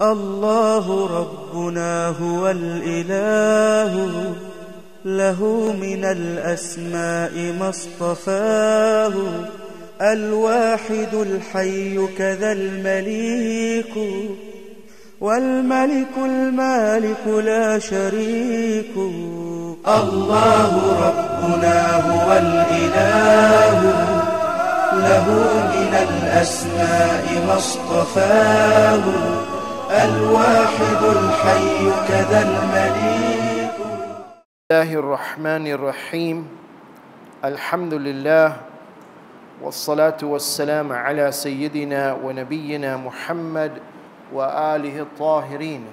الله ربنا هو الإله، له من الأسماء ما اصطفاه، الواحد الحي كذا المليك، والملك المالك لا شريك. الله ربنا هو الإله، له من الأسماء ما اصطفاه، الواحد الحي كذا المليك. بسم الله الرحمن الرحيم. الحمد لله والصلاة والسلام على سيدنا ونبينا محمد وآله الطاهرين.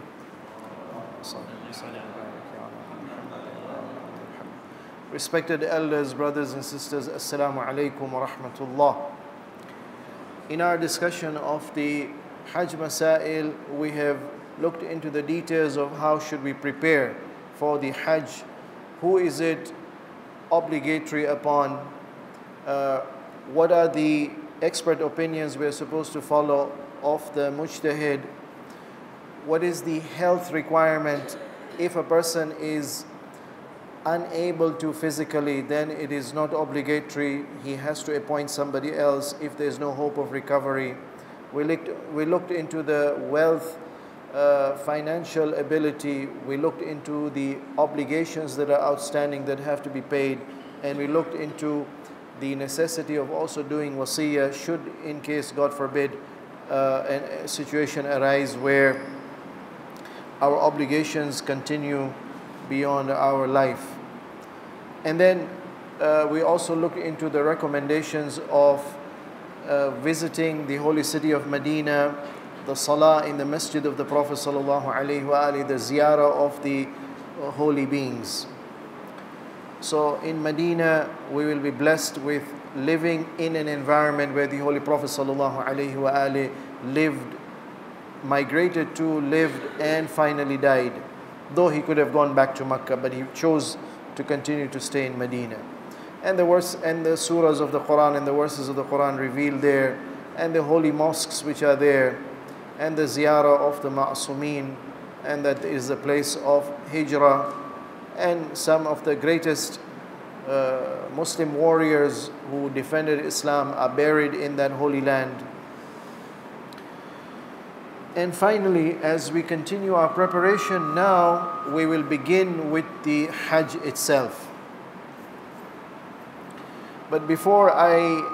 Respected elders, brothers and sisters, Assalamu alaikum wa rahmatullah. In our discussion of the Hajj Masael, we have looked into the details of how should we prepare for the Hajj, who is it obligatory upon, what are the expert opinions we are supposed to follow of the mujtahid, what is the health requirement. If a person is unable to physically, then it is not obligatory, he has to appoint somebody else if there is no hope of recovery. We looked into the wealth, financial ability, we looked into the obligations that are outstanding that have to be paid, and we looked into the necessity of also doing wasiyah should, in case, God forbid, a situation arise where our obligations continue beyond our life. And then we also looked into the recommendations of visiting the holy city of Medina, the salah in the masjid of the Prophet sallallahu alaihi wasallam, the ziyarah of the holy beings. So in Medina, we will be blessed with living in an environment where the Holy Prophet sallallahu alaihi wasallam lived, migrated to, lived, and finally died. Though he could have gone back to Makkah, but he chose to continue to stay in Medina. And the surahs of the Quran and the verses of the Quran revealed there, and the holy mosques which are there, and the ziyarah of the ma'asumeen, and that is the place of hijrah, and some of the greatest Muslim warriors who defended Islam are buried in that holy land. And finally, as we continue our preparation now, we will begin with the Hajj itself. But before I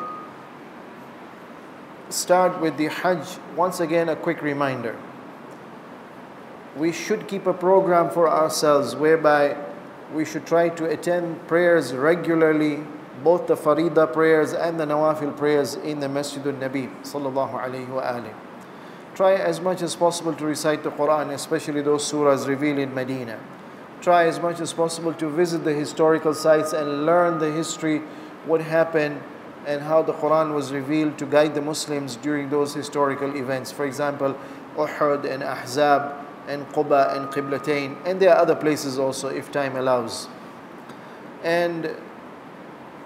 start with the Hajj, once again a quick reminder. We should keep a program for ourselves whereby we should try to attend prayers regularly, both the Farida prayers and the Nawafil prayers in the Masjid al-Nabi sallallahu alayhi wa alihi. Try as much as possible to recite the Quran, especially those surahs revealed in Medina. Try as much as possible to visit the historical sites and learn the history, what happened and how the Quran was revealed to guide the Muslims during those historical events. For example, Uhud and Ahzab and Quba and Qiblatain, and there are other places also if time allows. And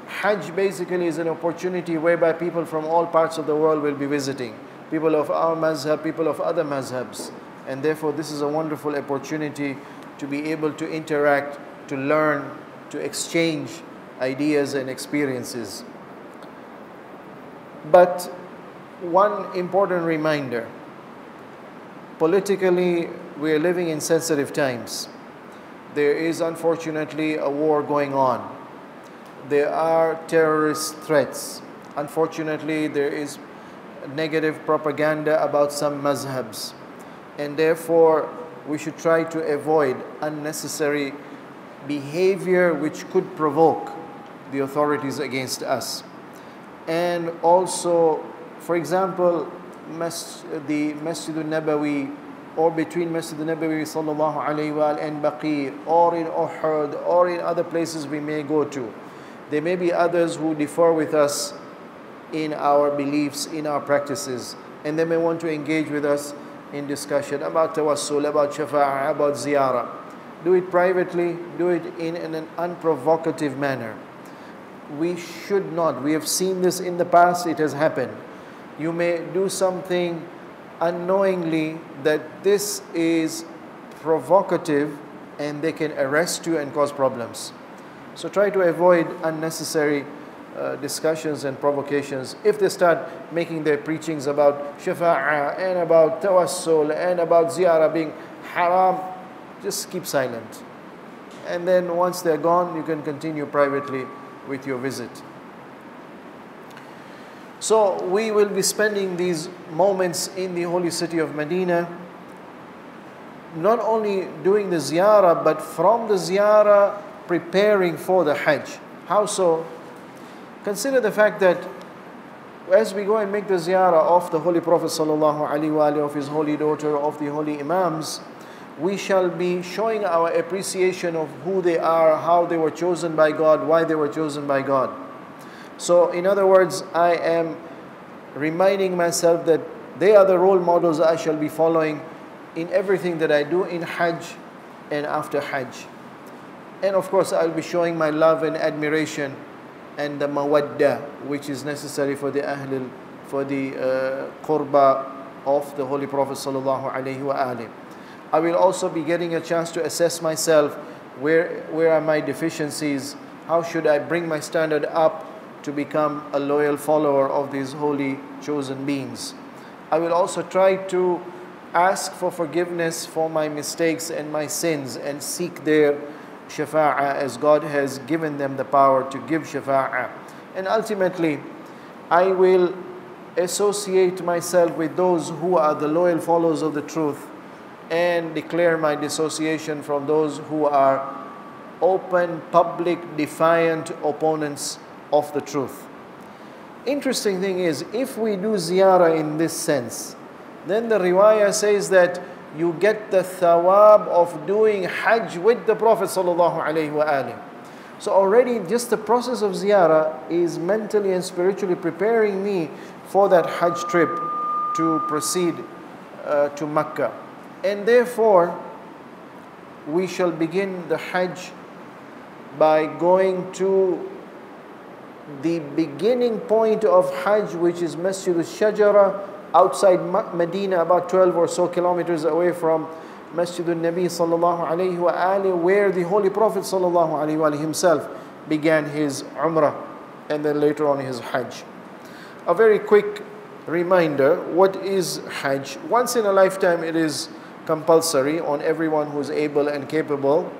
Hajj basically is an opportunity whereby people from all parts of the world will be visiting. People of our mazhab, people of other mazhabs. And therefore this is a wonderful opportunity to be able to interact, to learn, to exchange ideas and experiences. But one important reminder, politically we are living in sensitive times. There is unfortunately a war going on. There are terrorist threats. Unfortunately there is negative propaganda about some mazhabs, and therefore we should try to avoid unnecessary behavior which could provoke the authorities against us. And also, for example, the Masjid al-Nabawi, or between Masjid al-Nabawi sallallahu alayhi wa and Baqi, or in Uhud, or in other places we may go to. There may be others who differ with us in our beliefs, in our practices, and they may want to engage with us in discussion about tawassul, about shafa'ah, about ziyarah. Do it privately, do it in an unprovocative manner. We should not. We have seen this in the past, it has happened. You may do something unknowingly that this is provocative and they can arrest you and cause problems. So try to avoid unnecessary discussions and provocations. If they start making their preachings about shafa'ah and about tawassul and about ziyarah being haram, just keep silent. And then once they're gone, you can continue privately with your visit. So we will be spending these moments in the holy city of Medina, not only doing the ziyarah, but from the ziyarah preparing for the Hajj. How so? Consider the fact that as we go and make the ziyarah of the Holy Prophet sallallahu alaihi wasallam, of his holy daughter, of the holy Imams, we shall be showing our appreciation of who they are, how they were chosen by God, why they were chosen by God. So in other words, I am reminding myself that they are the role models I shall be following in everything that I do in Hajj and after Hajj. And of course, I'll be showing my love and admiration and the mawadda, which is necessary for the qurba of the Holy Prophet sallallahu alaihi wasallam. I will also be getting a chance to assess myself. Where are my deficiencies? How should I bring my standard up to become a loyal follower of these holy chosen beings? I will also try to ask for forgiveness for my mistakes and my sins and seek their shafa'ah as God has given them the power to give shafa'ah. And ultimately, I will associate myself with those who are the loyal followers of the truth and declare my dissociation from those who are open, public, defiant opponents of the truth. Interesting thing is, if we do ziyarah in this sense, then the riwayah says that you get the thawab of doing Hajj with the Prophet sallallahu alaihi wasallam. So already just the process of ziyarah is mentally and spiritually preparing me for that Hajj trip to proceed to Mecca. And therefore, we shall begin the Hajj by going to the beginning point of Hajj, which is Masjid al-Shajara, outside Medina, about 12 or so kilometers away from Masjid al-Nabi sallallahu alayhi wa alihi, where the Holy Prophet sallallahu alayhi wa alihi himself began his Umrah and then later on his Hajj. A very quick reminder, what is Hajj? Once in a lifetime it is compulsory on everyone who is able and capable,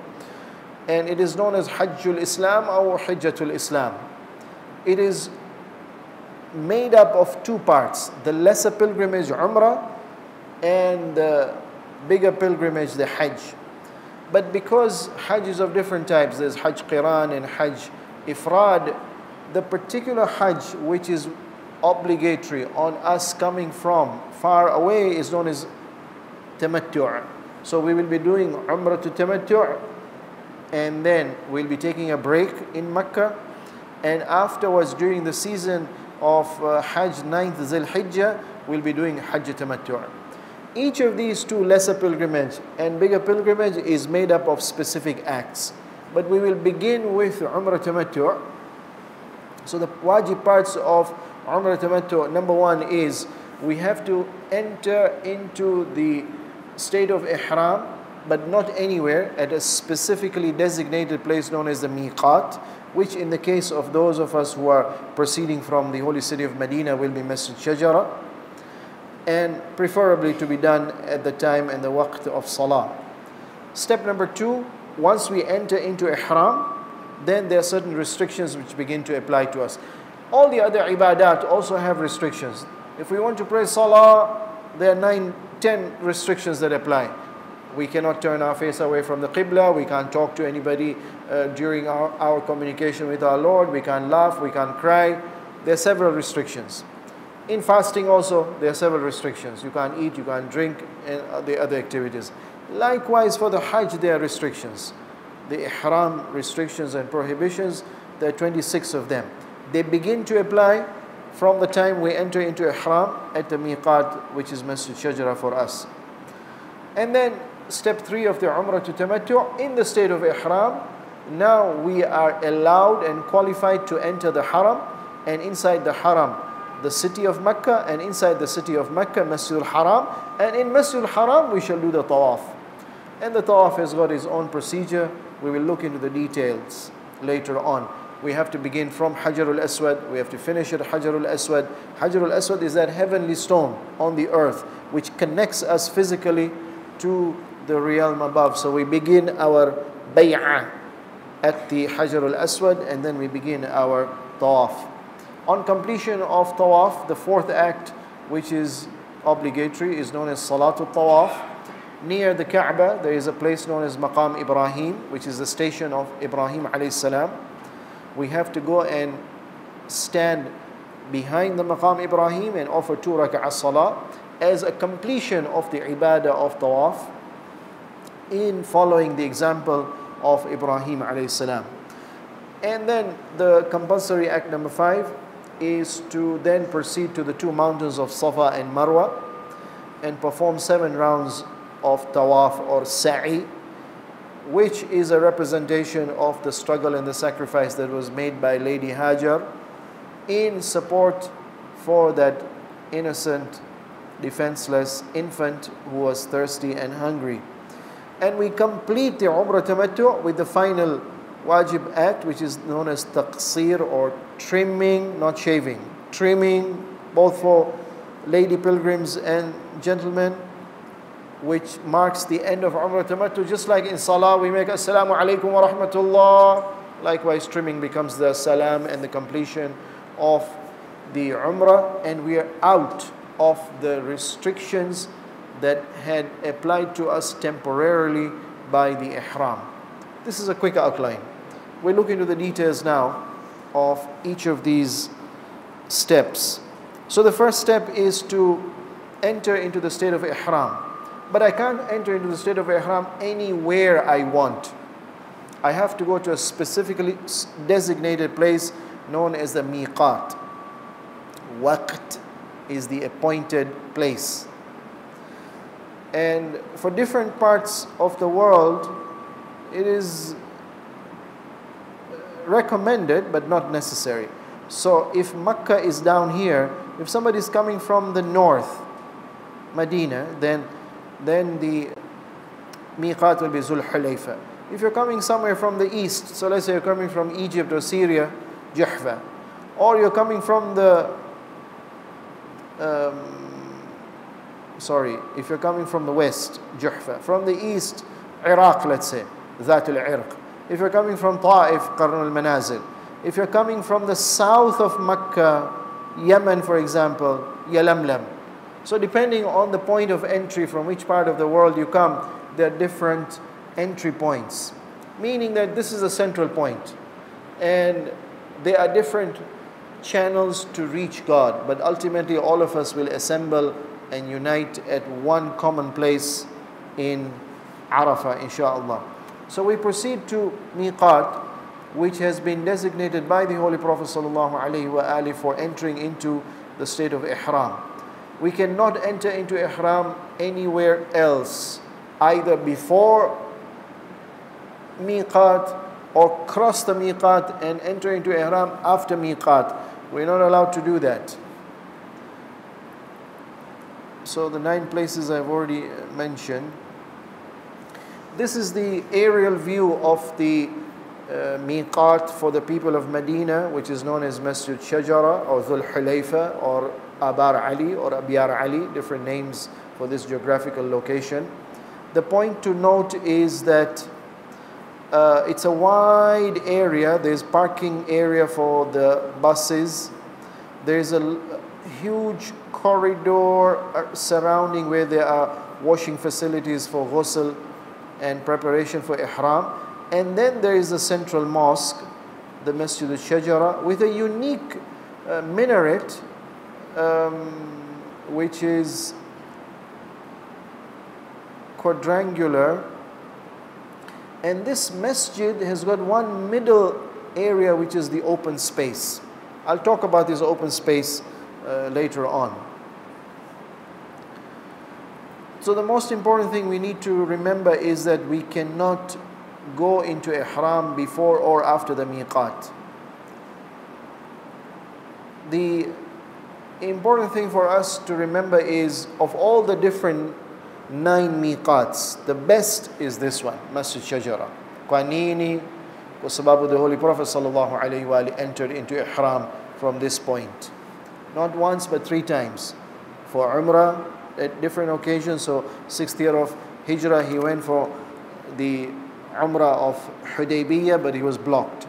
and it is known as Hajjul Islam or Hajjatul Islam. It is made up of two parts: the lesser pilgrimage Umrah and the bigger pilgrimage, the Hajj. But because Hajj is of different types, there's Hajj Qiran and Hajj Ifrad, the particular Hajj which is obligatory on us coming from far away is known as Tamattu'. So we will be doing Umrah to Tamattu', and then we'll be taking a break in Mecca, and afterwards during the season of Hajj 9th Zil Hijjah, we'll be doing Hajj Tamattu'. Each of these two, lesser pilgrimage and bigger pilgrimage, is made up of specific acts. But we will begin with Umrah Tamattu'. So the wajib parts of Umrah Tamattu', number one is we have to enter into the state of Ihram, but not anywhere, at a specifically designated place known as the Miqat, which in the case of those of us who are proceeding from the holy city of Medina will be Masjid Shajara, and preferably to be done at the time and the waqt of Salah. Step number two, once we enter into Ihram, then there are certain restrictions which begin to apply to us. All the other ibadat also have restrictions. If we want to pray Salah, there are 9-10 restrictions that apply. We cannot turn our face away from the Qibla. We can't talk to anybody during our communication with our Lord. We can't laugh. We can't cry. There are several restrictions. In fasting also, there are several restrictions. You can't eat, you can't drink, and the other activities. Likewise, for the Hajj, there are restrictions. The Ihram restrictions and prohibitions, there are 26 of them. They begin to apply from the time we enter into Ihram at the Miqat, which is Masjid Shajara for us. And then step 3 of the Umrah to Tamattu', in the state of Ihram, now we are allowed and qualified to enter the Haram, and inside the Haram the city of Mecca, and inside the city of Mecca, Masjid al-Haram, and in Masjid al-Haram we shall do the tawaf. And the tawaf has got its own procedure. We will look into the details later on. We have to begin from Hajar al-Aswad, we have to finish at Hajar al-Aswad. Hajar al-Aswad is that heavenly stone on the earth which connects us physically to the realm above. So we begin our bay'ah at the Hajar al-Aswad, and then we begin our tawaf. On completion of tawaf, the fourth act, which is obligatory, is known as Salatul Tawaf. Near the Kaaba, there is a place known as Maqam Ibrahim, which is the station of Ibrahim alayhi salam. We have to go and stand behind the Maqam Ibrahim and offer 2 rak'ah salah as a completion of the ibadah of tawaf, in following the example of Ibrahim alayhi salam. And then the compulsory act number 5 is to then proceed to the 2 mountains of Safa and Marwa and perform 7 rounds of tawaf or sa'i, which is a representation of the struggle and the sacrifice that was made by Lady Hajar in support for that innocent, defenseless infant who was thirsty and hungry. And we complete the Umrah Tamattu with the final wajib act, which is known as taqsir, or trimming, not shaving. Trimming, both for lady pilgrims and gentlemen, which marks the end of Umrah Tamattu. Just like in Salah we make Assalamu alaikum wa rahmatullah, likewise trimming becomes the salam and the completion of the Umrah, and we are out of the restrictions that had applied to us temporarily by the Ihram. This is a quick outline. We'll look into the details now of each of these steps. So the first step is to enter into the state of Ihram. But I can't enter into the state of Ihram anywhere I want. I have to go to a specifically designated place known as the miqat. Waqt is the appointed place. And for different parts of the world, it is recommended but not necessary. So if Makkah is down here, if somebody is coming from the north, Medina, then the miqat will be Zul Hulayfa. If you're coming somewhere from the east, so let's say you're coming from Egypt or Syria, Juhfa, or you're coming from the if you're coming from the west, Juhfa, from the east, Iraq, let's say, Dhat al-Irq. If you're coming from Ta'if, Qarn al-Manazil. If you're coming from the south of Makkah, Yemen, for example, Yalamlam. So depending on the point of entry from which part of the world you come, there are different entry points, meaning that this is a central point, and there are different channels to reach God, but ultimately all of us will assemble and unite at one common place in Arafah, inshaAllah. So we proceed to miqat, which has been designated by the Holy Prophet ﷺ for entering into the state of ihram. We cannot enter into ihram anywhere else, either before miqat or cross the miqat and enter into ihram after miqat. We're not allowed to do that. So the 9 places I've already mentioned. This is the aerial view of the miqat for the people of Medina, which is known as Masjid Shajara or Dhul Hulayfa or Abar Ali or Abyar Ali, different names for this geographical location. The point to note is that it's a wide area. There's parking area for the buses. There's a huge corridor surrounding where there are washing facilities for ghusl and preparation for ihram. And then there is the central mosque, the Masjid al-Shajara, with a unique minaret, which is quadrangular. And this masjid has got one middle area, which is the open space. I'll talk about this open space later on. So the most important thing we need to remember is that we cannot go into ihram before or after the miqat. The important thing for us to remember is, of all the different 9 miqats, the best is this one, Masjid Shajara. Kwa nini? Kwa sababu the Holy Prophet sallallahu alaihi wasallam entered into ihram from this point. Not once but 3 times. For Umrah at different occasions. So 6th year of Hijrah he went for the Umrah of Hudaybiyah, but he was blocked.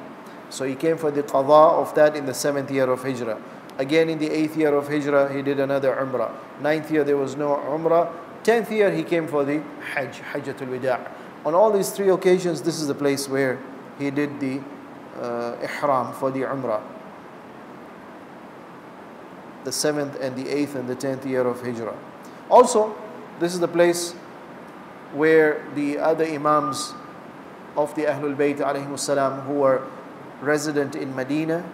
So he came for the qadha of that in the 7th year of Hijrah. Again in the 8th year of Hijrah he did another Umrah. 9th year there was no Umrah. 10th year he came for the Hajj, Hajjatul Wida'. On all these 3 occasions, this is the place where he did the ihram for the Umrah. The 7th and the 8th and the 10th year of Hijrah. Also, this is the place where the other Imams of the Ahlul Bayt alayhimus salam who were resident in Medina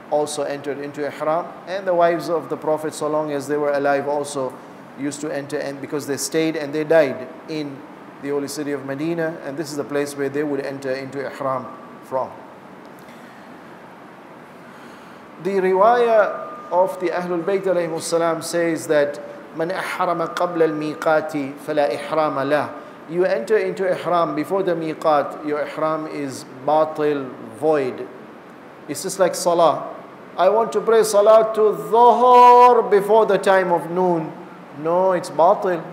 also entered into ihram, and the wives of the Prophet, so long as they were alive, also used to enter, and because they stayed and they died in the holy city of Medina, and this is the place where they would enter into ihram from. The riwayah of the Ahlul Bayt alayhimus salam says that Man ahrama qabla al-miqati fala ihrama lah. You enter into ihram before the miqat, your ihram is batil, void. It's just like salah. I want to pray salah to dhuhr before the time of noon. No, it's batil.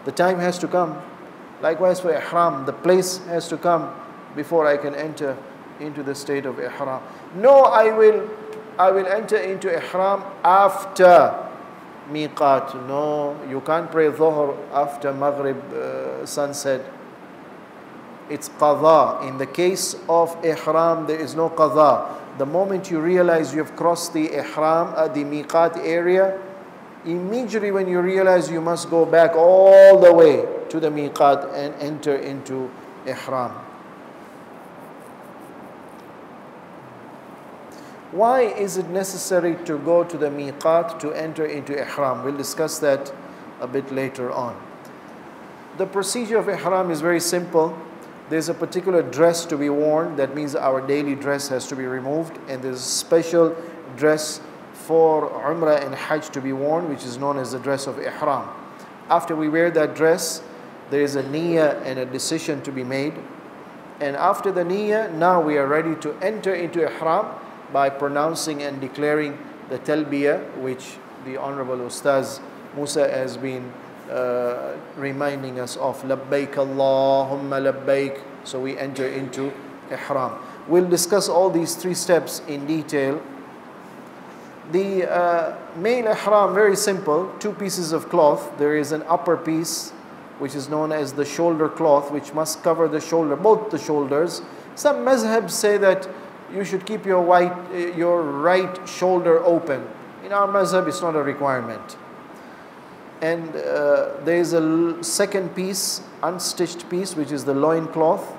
The time has to come. Likewise for ihram, the place has to come before I can enter into the state of ihram. No, I will enter into ihram after miqat. No, you can't pray dhuhr after maghrib sunset. It's qadha. In the case of ihram, there is no qadha. The moment you realize you have crossed the ihram, the miqat area, immediately when you realize you must go back all the way to the miqat and enter into ihram. Why is it necessary to go to the miqat to enter into ihram? We'll discuss that a bit later on. The procedure of ihram is very simple. There's a particular dress to be worn. That means our daily dress has to be removed, and there's a special dress for Umrah and Hajj to be worn, which is known as the dress of ihram. After we wear that dress, there is a niyyah and a decision to be made. And after the niyyah, now we are ready to enter into ihram by pronouncing and declaring the talbiyah, which the Honorable Ustaz Musa has been reminding us of. Labbaik Allahumma labbaik. So we enter into ihram. We'll discuss all these 3 steps in detail. The male ihram, very simple, 2 pieces of cloth. There is an upper piece which is known as the shoulder cloth, which must cover the shoulder, both the shoulders. Some mazhabs say that you should keep your right shoulder open. In our mazhab, it's not a requirement. And there is a second piece, unstitched piece, which is the loin cloth.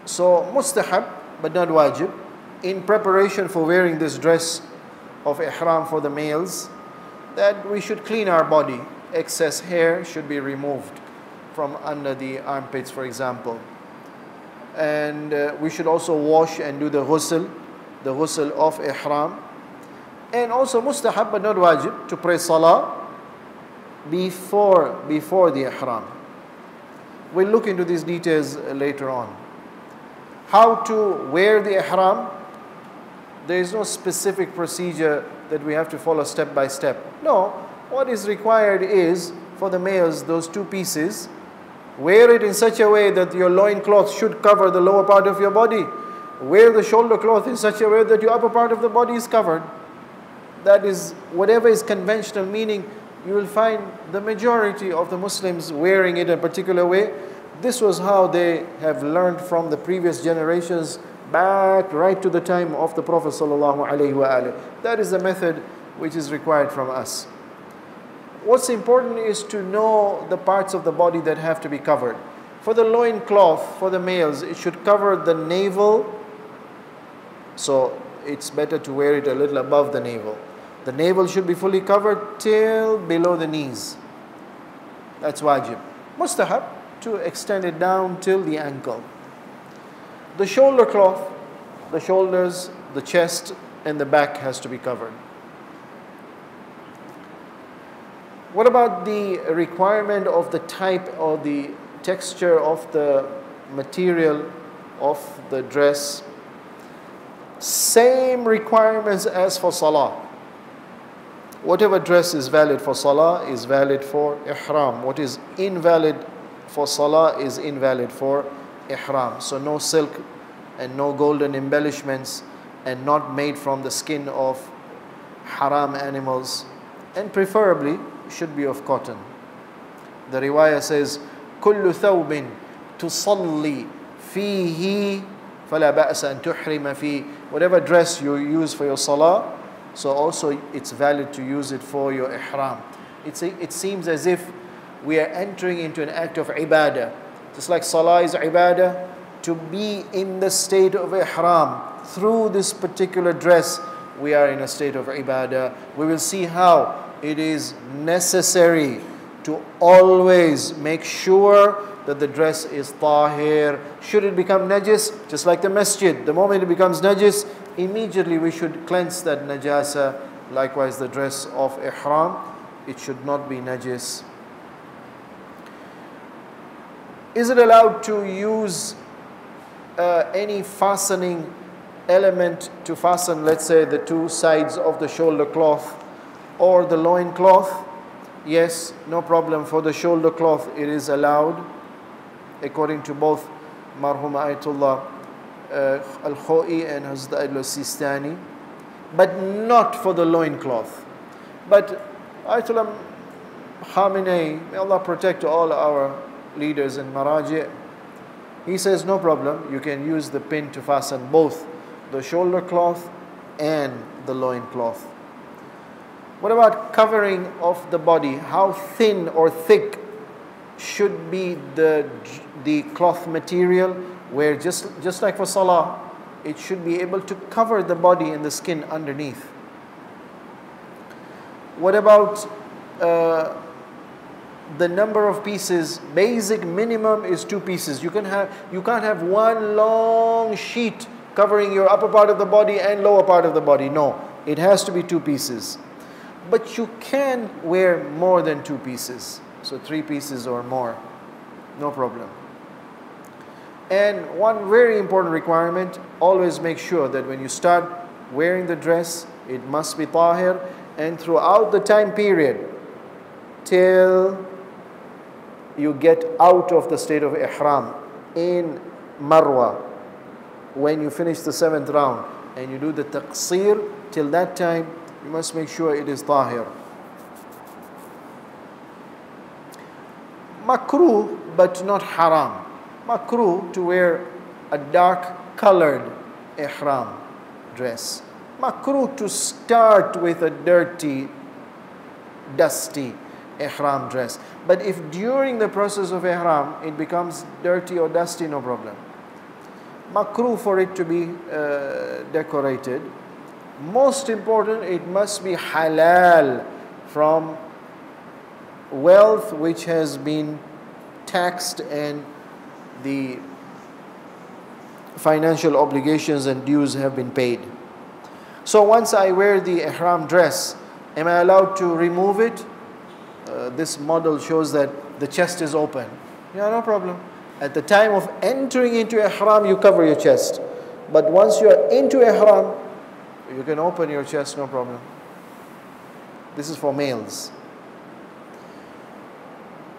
So mustahab, but not wajib. In preparation for wearing this dress of ihram for the males, that we should clean our body. Excess hair should be removed from under the armpits, for example. And we should also wash and do the ghusl of ihram. And also mustahab but not wajib to pray salah before the ihram. We'll look into these details later on. How to wear the ihram? There is no specific procedure that we have to follow step by step. No, what is required is for the males, those 2 pieces, wear it in such a way that your loin cloth should cover the lower part of your body. Wear the shoulder cloth in such a way that your upper part of the body is covered. That is, whatever is conventional, meaning you will find the majority of the Muslims wearing it in a particular way. This was how they have learned from the previous generations back right to the time of the Prophet ﷺ. That is the method which is required from us. What's important is to know the parts of the body that have to be covered. For the loin cloth, for the males, it should cover the navel. So it's better to wear it a little above the navel. The navel should be fully covered till below the knees. That's wajib. Mustahab to extend it down till the ankle. The shoulder cloth, the shoulders, the chest, and the back has to be covered. What about the requirement of the type or the texture of the material of the dress? Same requirements as for salah. Whatever dress is valid for salah is valid for ihram. What is invalid for salah is invalid for ihram. So no silk and no golden embellishments, and not made from the skin of haram animals, and preferably should be of cotton. The riwayah says, كل ثوب تصلي فيه فلا بأس أن تحرم فيه. Whatever dress you use for your salah, so also it's valid to use it for your ihram. It seems as if we are entering into an act of ibadah. Just like salah is ibadah, to be in the state of ihram through this particular dress, we are in a state of ibadah. We will see how it is necessary to always make sure that the dress is tahir. Should it become najis, just like the masjid, the moment it becomes najis, immediately we should cleanse that najasa. Likewise the dress of ihram, it should not be najis. Is it allowed to use any fastening element to fasten, let's say, the two sides of the shoulder cloth or the loin cloth? Yes, no problem. For the shoulder cloth it is allowed, according to both Marhum Ayatullah Al-Khoi and Hazrat Al-Sistani, but not for the loin cloth. But Ayatollah Khamenei, may Allah protect all our leaders in Maraji', he says no problem, you can use the pin to fasten both the shoulder cloth and the loin cloth. What about covering of the body? How thin or thick should be the cloth material, where just like for salah, it should be able to cover the body and the skin underneath? What about the number of pieces? Basic minimum is 2 pieces. You can't have one long sheet covering your upper part of the body and lower part of the body. No, it has to be 2 pieces. But you can wear more than 2 pieces. So 3 pieces or more, no problem. And one very important requirement, always make sure that when you start wearing the dress, it must be tahir, and throughout the time period till you get out of the state of ihram in Marwa, when you finish the 7th round and you do the taqsir, till that time you must make sure it is tahir. Makruh, but not haram. Makruh to wear a dark colored ihram dress. Makruh to start with a dirty, dusty ihram dress. But if during the process of ihram it becomes dirty or dusty, no problem. Makruh for it to be decorated. Most important, it must be halal, from wealth which has been taxed and the financial obligations and dues have been paid. So once I wear the ihram dress, am I allowed to remove it? This model shows that the chest is open. Yeah, no problem. At the time of entering into ihram, you cover your chest. But once you are into ihram, you can open your chest, no problem. This is for males.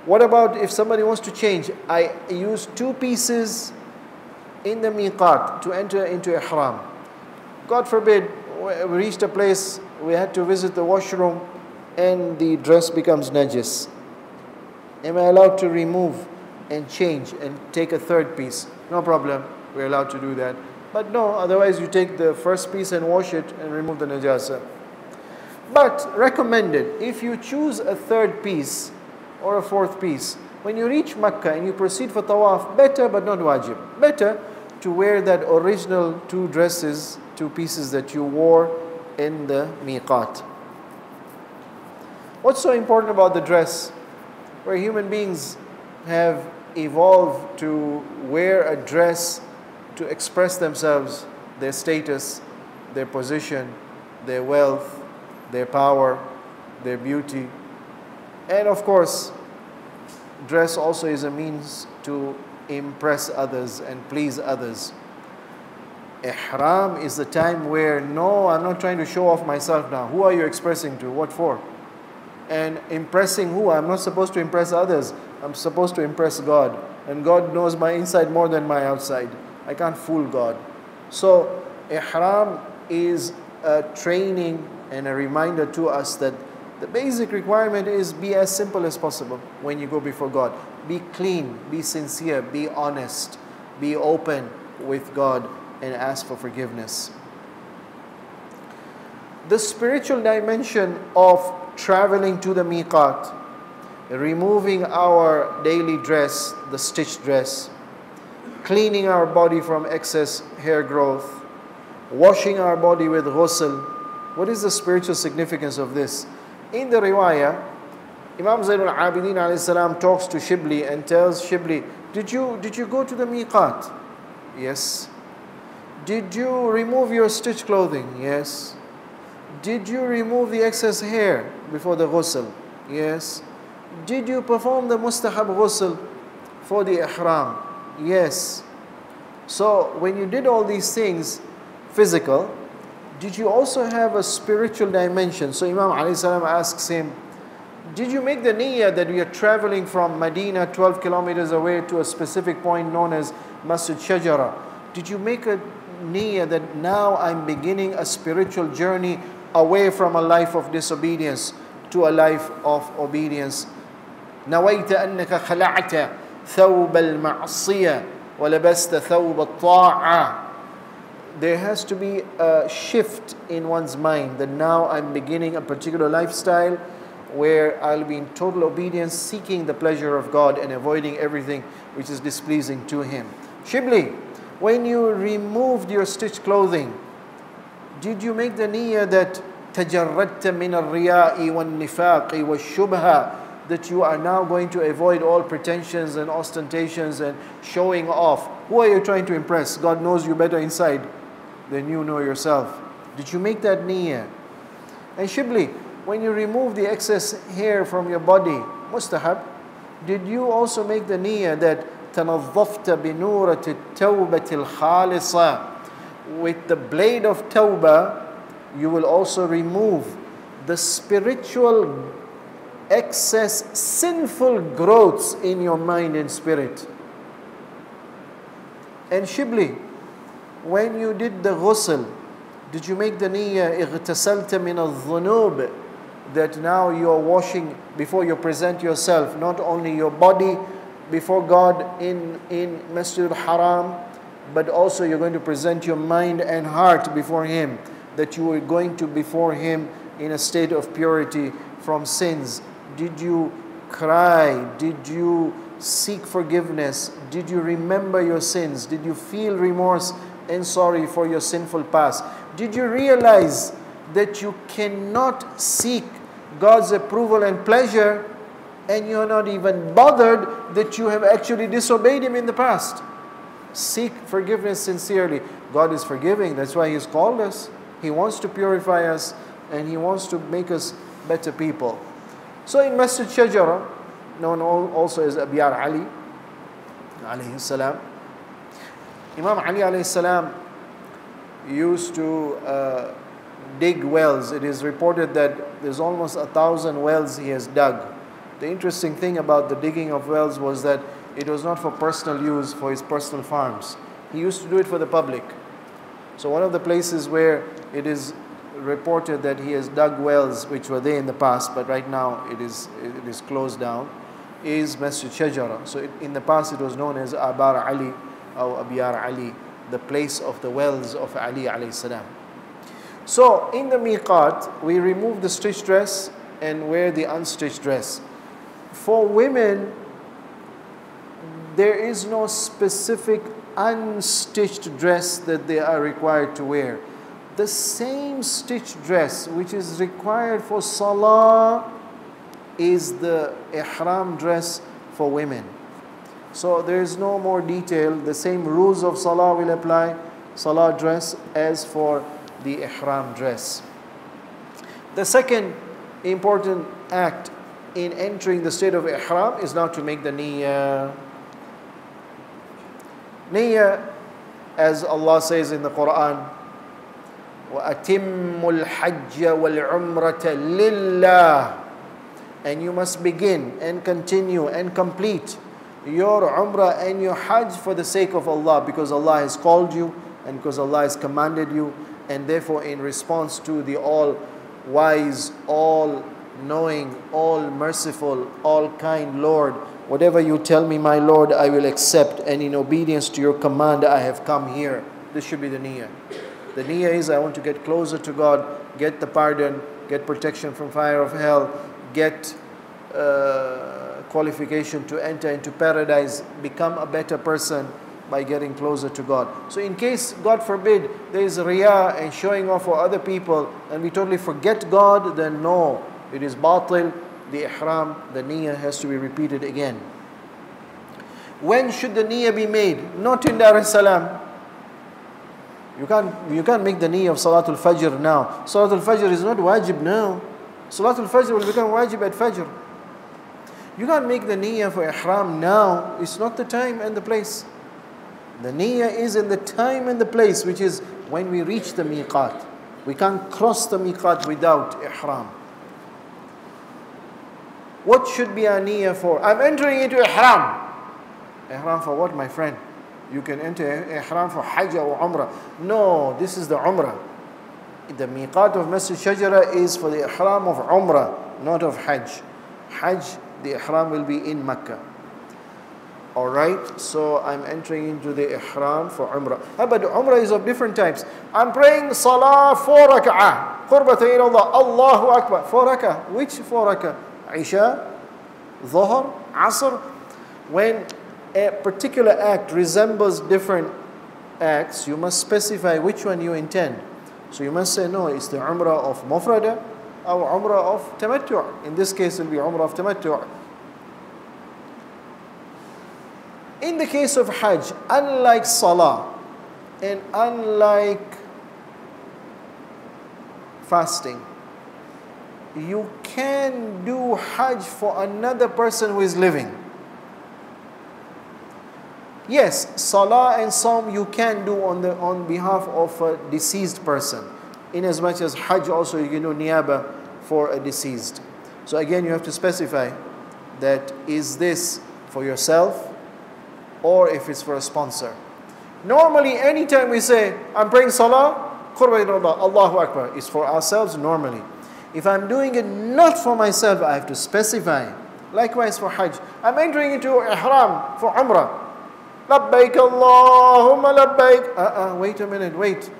What about if somebody wants to change? I use 2 pieces in the miqat to enter into ihram. God forbid, we reached a place, we had to visit the washroom and the dress becomes najis. Am I allowed to remove and change and take a 3rd piece? No problem, we're allowed to do that. But no, otherwise you take the first piece and wash it and remove the najasa. But recommended, if you choose a 3rd piece or a 4th piece, when you reach Makkah and you proceed for tawaf, better but not wajib. Better to wear that original 2 dresses, 2 pieces that you wore in the miqat. What's so important about the dress? Where human beings have evolved to wear a dress to express themselves, their status, their position, their wealth, their power, their beauty. And of course, dress also is a means to impress others and please others. Ihram is the time where, no, I'm not trying to show off myself now. Who are you expressing to? What for? And impressing who? I'm not supposed to impress others. I'm supposed to impress God. And God knows my inside more than my outside. I can't fool God. So, Ihram is a training and a reminder to us that the basic requirement is be as simple as possible when you go before God. Be clean, be sincere, be honest, be open with God and ask for forgiveness. The spiritual dimension of traveling to the miqat, removing our daily dress, the stitched dress, cleaning our body from excess hair growth, washing our body with ghusl. What is the spiritual significance of this? In the riwayah, Imam Zayn al-Abidin alayhi salam talks to Shibli and tells Shibli, did you go to the miqat? Yes. Did you remove your stitched clothing? Yes. Did you remove the excess hair before the ghusl? Yes. Did you perform the mustahab ghusl for the ihram? Yes. So when you did all these things, physical, did you also have a spiritual dimension? So Imam alayhi salam asks him, did you make the niyyah that we are traveling from Medina 12 kilometers away to a specific point known as Masjid Shajara? Did you make a niyyah that now I'm beginning a spiritual journey away from a life of disobedience to a life of obedience? نويت أنك خلعت ثوب المعصية ولبست ثوب الطاعة. There has to be a shift in one's mind that now I'm beginning a particular lifestyle where I'll be in total obedience, seeking the pleasure of God and avoiding everything which is displeasing to Him. Shibli, when you removed your stitched clothing, did you make the niyyah that تجردت من الرياء والنفاق والشبهة, that you are now going to avoid all pretensions and ostentations and showing off? Who are you trying to impress? God knows you better inside than you know yourself. Did you make that niyyah? And Shibli, when you remove the excess hair from your body, mustahab, did you also make the niyyah that تنظفت بنورة التوبة الخالصة, with the blade of tawbah you will also remove the spiritual excess sinful growths in your mind and spirit? And Shibli, when you did the ghusl, did you make the niyyah اغتسلت من الذنوب, that now you are washing before you present yourself, not only your body before God in Masjid al-Haram, but also you're going to present your mind and heart before Him, that you are going to before Him in a state of purity from sins. Did you cry? Did you seek forgiveness? Did you remember your sins? Did you feel remorse and sorry for your sinful past? Did you realize that you cannot seek God's approval and pleasure and you're not even bothered that you have actually disobeyed Him in the past? Seek forgiveness sincerely. God is forgiving. That's why He's called us. He wants to purify us and He wants to make us better people. So in Masjid Shajara, known also as Abiyar Ali alayhi salam, Imam Ali alayhi salam used to dig wells. It is reported that there's almost 1,000 wells he has dug. The interesting thing about the digging of wells was that it was not for personal use, for his personal farms. He used to do it for the public. So one of the places where it is reported that he has dug wells, which were there in the past, but right now it is closed down, is Masjid Shajara. So in the past it was known as Abar Ali or Abiyar Ali, the place of the wells of Ali alayhi salam. So in the miqat, we remove the stitched dress and wear the unstitched dress. For women, there is no specific unstitched dress that they are required to wear. The same stitched dress which is required for salah is the ihram dress for women. So there is no more detail. The same rules of salah will apply, salah dress, as for the ihram dress. The second important act in entering the state of ihram is now to make the niyyah. Niyyah, as Allah says in the Quran, وَأَتِمُّ الْحَجَّ وَالْعُمْرَةَ لِلَّهِ, and you must begin and continue and complete your umrah and your hajj for the sake of Allah, because Allah has called you and because Allah has commanded you, and therefore in response to the all-wise, all-knowing, all-merciful, all-kind Lord, whatever you tell me, my Lord, I will accept, and in obedience to your command I have come here. This should be the niyyah. The niyyah is, I want to get closer to God, get the pardon, get protection from fire of hell, get qualification to enter into paradise, become a better person by getting closer to God. So in case, God forbid, there is riyah and showing off for other people and we totally forget God, then no, it is batil. The ihram, the niyyah has to be repeated again. When should the niyyah be made? Not in Dar es Salaam. You can't make the niyyah of Salatul Fajr now. Salatul Fajr is not wajib now. Salatul Fajr will become wajib at Fajr. You can't make the niyyah for ihram now. It's not the time and the place. The niyyah is in the time and the place, which is when we reach the miqat. We can't cross the miqat without ihram. What should be our niyyah for? I'm entering into ihram. Ihram for what, my friend? You can enter ihram for hajj or umrah. No, this is the umrah. The miqat of Masjid Shajara is for the ihram of umrah, not of hajj. Hajj, the ihram will be in Makkah. Alright, so I'm entering into the ihram for umrah. But umrah is of different types. I'm praying salah 4 rak'ah. Qurbatan ila Allah. Allahu Akbar. 4 rak'ah. Which 4 rak'ah? Isha, Dhuhr, Asr. When a particular act resembles different acts, you must specify which one you intend. So you must say, no, it's the umrah of Murtadha or umrah of tamattu'. In this case, it will be umrah of tamattu'. In the case of hajj, unlike salah and unlike fasting, you can do hajj for another person who is living. Yes, salah and saum you can do on behalf of a deceased person. In as much as hajj also you can do niyaba for a deceased. So again you have to specify that is this for yourself or if it's for a sponsor. Normally anytime we say I'm praying salah, Allahu Akbar, is for ourselves normally. If I'm doing it not for myself, I have to specify. Likewise for hajj. I'm entering into ihram for umrah. Labbaik Allahumma labbaik. Wait a minute, wait.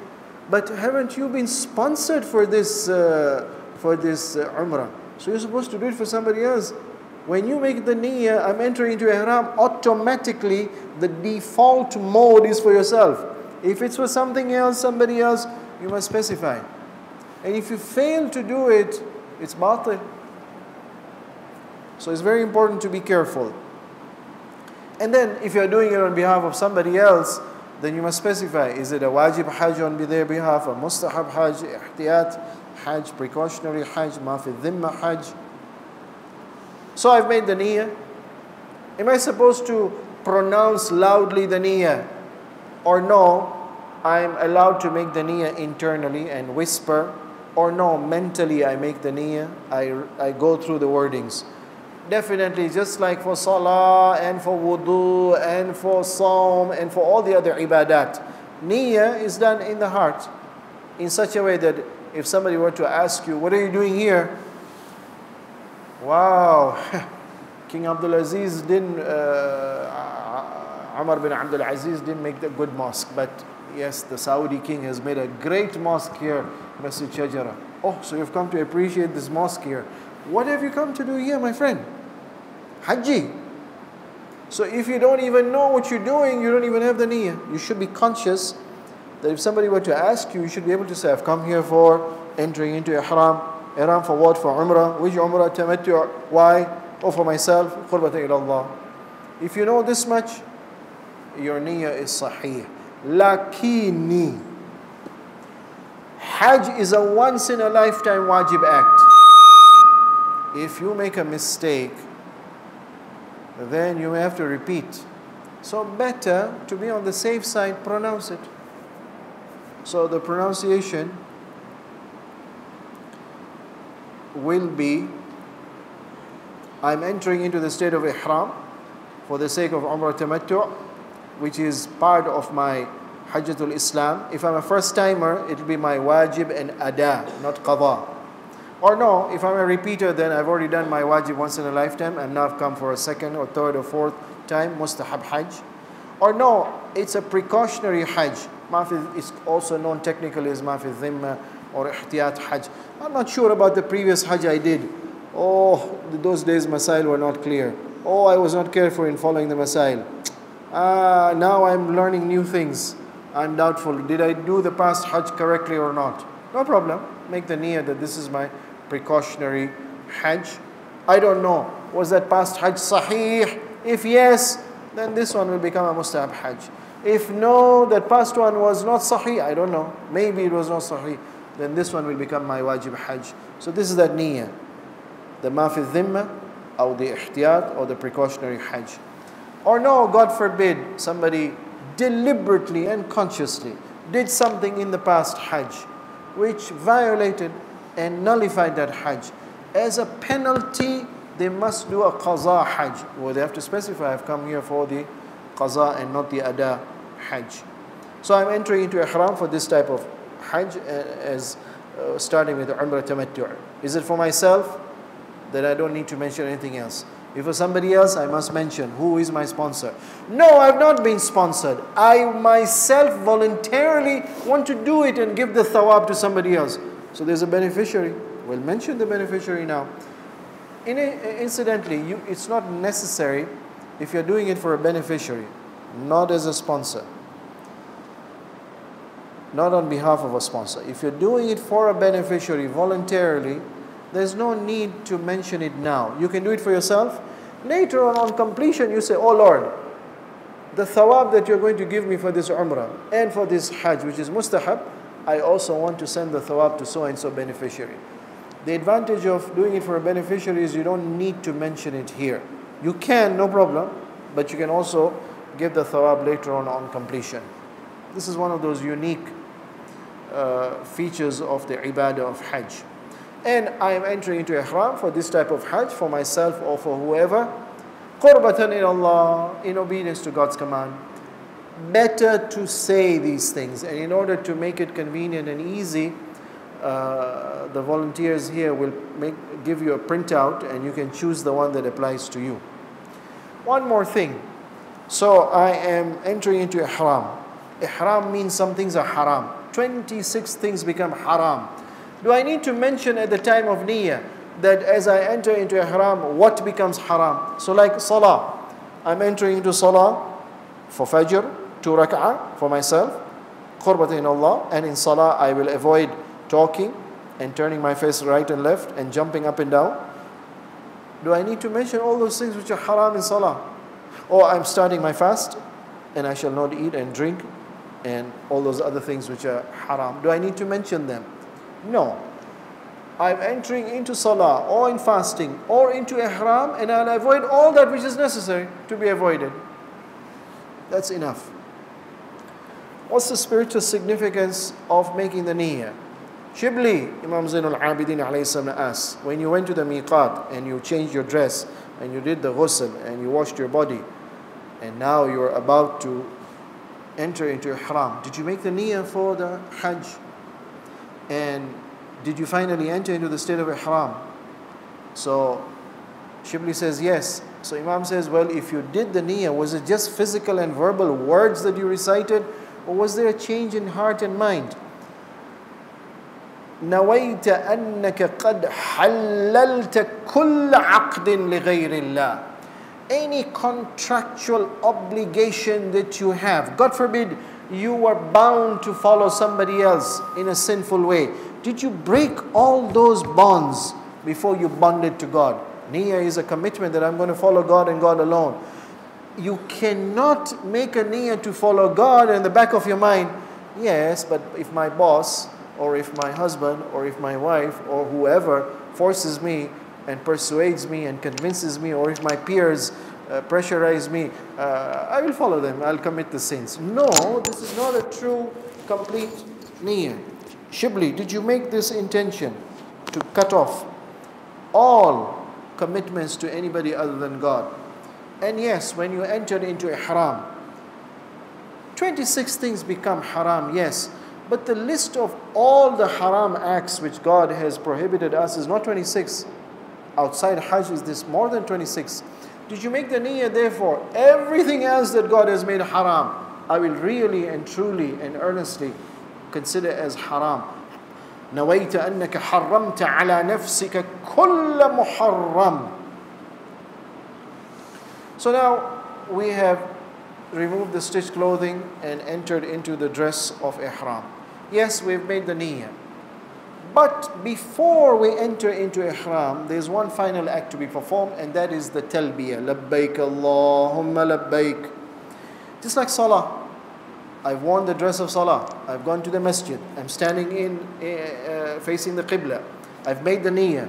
But haven't you been sponsored for this umrah? So you're supposed to do it for somebody else. When you make the niyyah, I'm entering into ihram, automatically the default mode is for yourself. If it's for something else, somebody else, you must specify. And if you fail to do it, it's batil. So it's very important to be careful. And then if you're doing it on behalf of somebody else, then you must specify, is it a wajib hajj on their behalf, a mustahab hajj, ihtiyat hajj, precautionary hajj, ma fi dhimma hajj. So I've made the niyyah. Am I supposed to pronounce loudly the niyyah? Or no, I'm allowed to make the niyyah internally and whisper? Or no, mentally I make the niyyah, I go through the wordings. Definitely, just like for salah and for wudu and for saum and for all the other ibadat, niyyah is done in the heart in such a way that if somebody were to ask you, what are you doing here? Wow, King Abdul Aziz didn't, Umar bin Abdul Aziz didn't make the good mosque, but yes, the Saudi king has made a great mosque here, Masjid Shajara. Oh, so you've come to appreciate this mosque here. What have you come to do here, my friend? Hajji. So if you don't even know what you're doing, you don't even have the niyyah. You should be conscious that if somebody were to ask you, you should be able to say, I've come here for entering into ihram. Ihram for what? For umrah. Which umrah? Tamattu'. Why? Oh, for myself. Qurbatan ila Allah. If you know this much, your niyyah is sahih. Lakini, Hajj is a once in a lifetime wajib act. If you make a mistake, then you may have to repeat. So better to be on the safe side, pronounce it. So the pronunciation will be, I'm entering into the state of ihram for the sake of Umrah Tamattu', which is part of my Hajjatul Islam. If I'm a first timer, it will be my wajib and ada, not qada. Or no, if I'm a repeater, then I've already done my wajib once in a lifetime, and now I've come for a second or third or fourth time, mustahab hajj. Or no, it's a precautionary hajj. Mafi is also known technically as mafi dhimma or ihtiyat hajj. I'm not sure about the previous hajj I did. Oh, those days Masael were not clear. Oh, I was not careful in following the Masael. Now I'm learning new things. I'm doubtful. Did I do the past hajj correctly or not? No problem. Make the niyyah that this is my precautionary hajj. I don't know. Was that past hajj sahih? If yes, then this one will become a mustahab hajj. If no, that past one was not sahih, I don't know. Maybe it was not sahih. Then this one will become my wajib hajj. So this is that niyyah. The mafi dhimma, or the ihtiyat, or the precautionary hajj. Or no, God forbid, somebody deliberately and consciously did something in the past hajj which violated and nullified that hajj. As a penalty, they must do a qaza hajj. Well, they have to specify, I've come here for the qaza and not the ada hajj. So I'm entering into ihram for this type of hajj, as starting with Umrah Tamattu'. Is it for myself? Then I don't need to mention anything else. If for somebody else, I must mention who is my sponsor. No, I've not been sponsored. I myself voluntarily want to do it and give the thawab to somebody else. So there's a beneficiary. We'll mention the beneficiary now. Incidentally, it's not necessary if you're doing it for a beneficiary, not as a sponsor, not on behalf of a sponsor. If you're doing it for a beneficiary voluntarily, there's no need to mention it now. You can do it for yourself. Later on completion, you say, oh Lord, the thawab that you're going to give me for this umrah and for this hajj, which is mustahab, I also want to send the thawab to so-and-so beneficiary. The advantage of doing it for a beneficiary is you don't need to mention it here. You can, no problem, but you can also give the thawab later on completion. This is one of those unique features of the ibadah of hajj. And I am entering into ihram for this type of hajj, for myself or for whoever, qurbatan ila Allah, in obedience to God's command. Better to say these things, and in order to make it convenient and easy, the volunteers here will give you a printout, and you can choose the one that applies to you. One more thing. So I am entering into ihram. Ihram means some things are haram. 26 things become haram. Do I need to mention at the time of niyyah that as I enter into ihram, what becomes haram? So like salah. I'm entering into salah for fajr, 2 rak'ah for myself, qurbatan in Allah, and in salah I will avoid talking and turning my face right and left and jumping up and down. Do I need to mention all those things which are haram in salah? Or I'm starting my fast and I shall not eat and drink and all those other things which are haram. Do I need to mention them? No. I'm entering into salah or in fasting or into ihram, and I'll avoid all that which is necessary to be avoided. That's enough. What's the spiritual significance of making the niyyah? Shibli, Imam Zainul Abidin alayhi salam asks, when you went to the miqat and you changed your dress and you did the ghusl and you washed your body and now you're about to enter into ihram, did you make the niyyah for the hajj? And did you finally enter into the state of ihram? So Shibli says yes. So Imam says, well, if you did the niyyah, was it just physical and verbal words that you recited, or was there a change in heart and mind? نويت أنك قد حللت كل عقد لغير الله. Any contractual obligation that you have, God forbid, you were bound to follow somebody else in a sinful way. Did you break all those bonds before you bonded to God? Niyyah is a commitment that I'm going to follow God and God alone. You cannot make a niyyah to follow God and in the back of your mind, yes, but if my boss or if my husband, or if my wife, or whoever forces me and persuades me and convinces me, or if my peers pressurize me, I will follow them, I'll commit the sins. No, this is not a true, complete niyyah. Shibli, did you make this intention to cut off all commitments to anybody other than God? And yes, when you entered into ihram, 26 things become haram, yes. But the list of all the haram acts which God has prohibited us is not 26. Outside Hajj is this more than 26. Did you make the niyyah therefore, everything else that God has made haram, I will really and truly and earnestly consider as haram. نويت أنك حرمت على نفسك كل محرم. So now we have removed the stitched clothing and entered into the dress of ihram. Yes, we've made the niyyah. But before we enter into ihram, there's one final act to be performed, and that is the talbiyah. Labbaik Allahumma labbaik. Just like salah. I've worn the dress of salah. I've gone to the masjid. I'm standing facing the qibla. I've made the niyyah.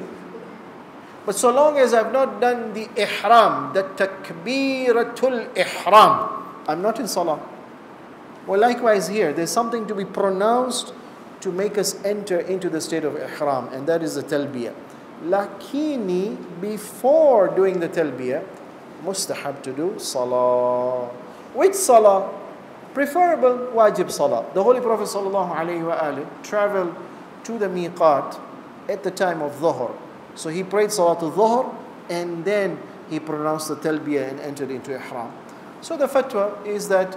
But so long as I've not done the ihram, the takbiratul ihram, I'm not in salah. Well, likewise here, there's something to be pronounced to make us enter into the state of ihram, and that is the talbiyah. Lakini, before doing the talbiyah, mustahab to do salah. Which salah? Preferable wajib salah. The Holy Prophet ﷺ traveled to the miqat at the time of dhuhr. So he prayed salatul dhuhr and then he pronounced the talbiyah and entered into ihram. So the fatwa is that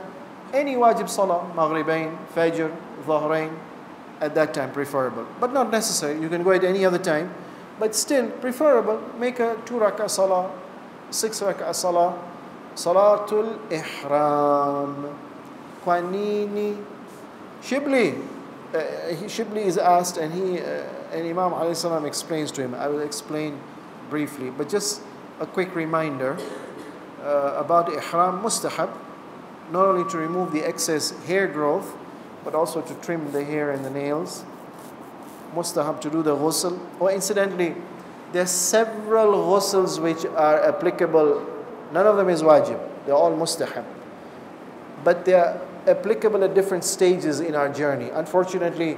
any wajib salah, maghribain, fajr, dhuhrain, at that time preferable. But not necessary. You can go at any other time. But still preferable, make a 2 rak'ah salah, 6 rak'ah salah, salatul ihram. Kwanini, Shibli. Shibli is asked, and Imam alayhi salam explains to him. I will explain briefly, but just a quick reminder about ihram. Mustahab, not only to remove the excess hair growth, but also to trim the hair and the nails. Mustahab to do the ghusl. Or incidentally, there are several ghusls which are applicable. None of them is wajib. They're all mustahab. But they are applicable at different stages in our journey. Unfortunately,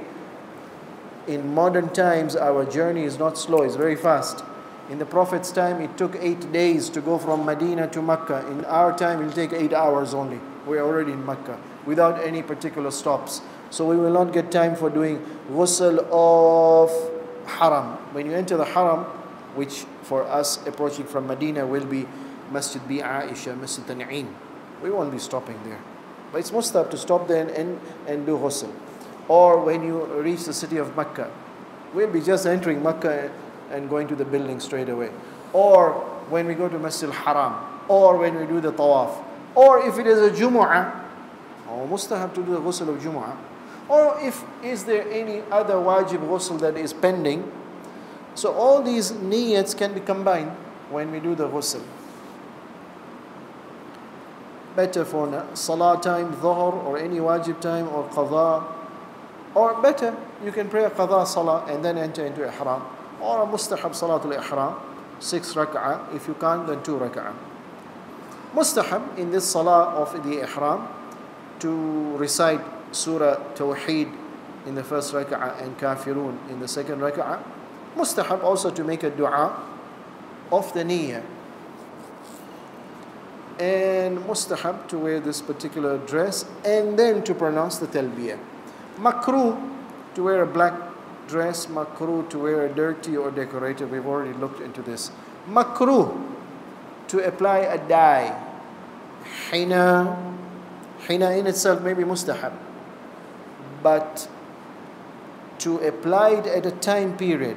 in modern times, our journey is not slow, it's very fast. In the Prophet's time, it took 8 days to go from Medina to Mecca. In our time, it will take 8 hours only. We're already in Mecca, without any particular stops. So we will not get time for doing ghusl of haram. When you enter the haram, which for us approaching from Medina will be Masjid Bi Aisha, Masjid Tan'im. We won't be stopping there. But it's mustahab to stop there and do ghusl. Or when you reach the city of Mecca, we'll be just entering Mecca and going to the building straight away. Or when we go to Masjid al-Haram, or when we do the tawaf, or if it is a Jumu'ah, mustahab to do the ghusl of Jumu'ah. Or is there any other wajib ghusl that is pending. So all these niyyats can be combined when we do the ghusl. Better for salah time, dhuhr, or any wajib time, or qadha. Or better, you can pray a qadha salah and then enter into ihram. Or a mustahab salatul ihram, 6 rak'ah. If you can't, then 2 rak'ah. Mustahab in this salah of the ihram to recite Surah Tawheed in the first rak'ah and Kafirun in the second rak'ah. Mustahab also to make a dua of the niyyah. And mustahab to wear this particular dress and then to pronounce the talbiyah. Makruh to wear a black dress, makruh to wear a dirty or decorated. We've already looked into this. Makruh to apply a dye. Hina in itself may be mustahab, but to apply it at a time period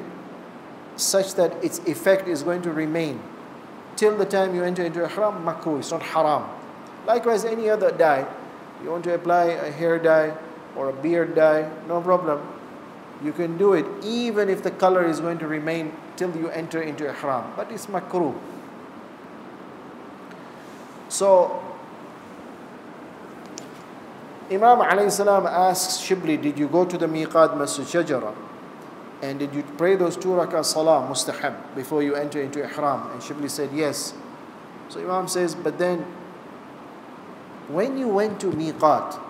such that its effect is going to remain till the time you enter into ihram, makruh, it's not haram. Likewise, any other dye, you want to apply a hair dye or a beard dye, no problem. You can do it even if the color is going to remain till you enter into ihram, but it's makruh. So Imam alayhi salam asks Shibli, did you go to the miqat Masjid Shajara? And did you pray those 2 rak'ah salah, mustahab, before you enter into ihram? And Shibli said, yes. So Imam says, but then, when you went to miqat,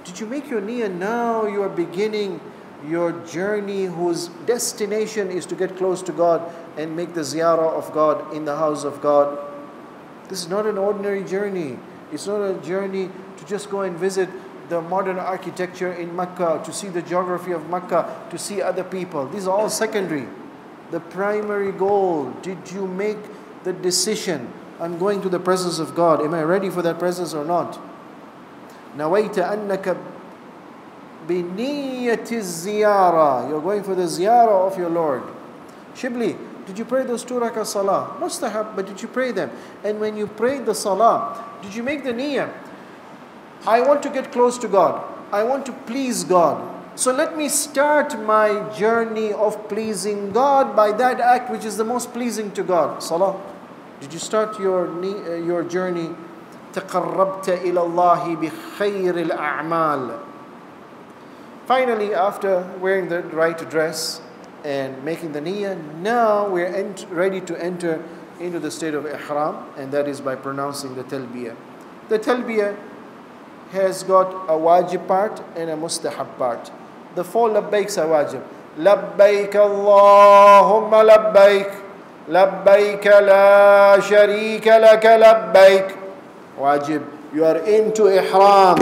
did you make your niyyah now you are beginning your journey whose destination is to get close to God and make the ziyarah of God in the house of God? This is not an ordinary journey. It's not a journey to just go and visit the modern architecture in Mecca, to see the geography of Mecca, to see other people. These are all secondary. The primary goal, did you make the decision, I'm going to the presence of God. Am I ready for that presence or not? نَوَيْتَ أَنَّكَ بِنِيَّةِ الزِّيَارَةِ. You're going for the ziyarah of your Lord. Shibli, did you pray those 2 rak'ah salah? Mustahab, but did you pray them? And when you prayed the salah, did you make the niyyah? I want to get close to God. I want to please God. So let me start my journey of pleasing God by that act which is the most pleasing to God. Salah. Did you start your journey? تَقَرَّبْتَ إِلَى اللَّهِ بِخَيْرِ الْأَعْمَالِ. Finally, after wearing the right dress and making the niyyah, now we're ready to enter into the state of ihram, and that is by pronouncing the talbiyah. The talbiyah has got a wajib part and a mustahab part. The 4 labbaiks are wajib. Labbaik Allahumma labbaik. Labbaik la sharika laka labbaik. Wajib. You are into ihram.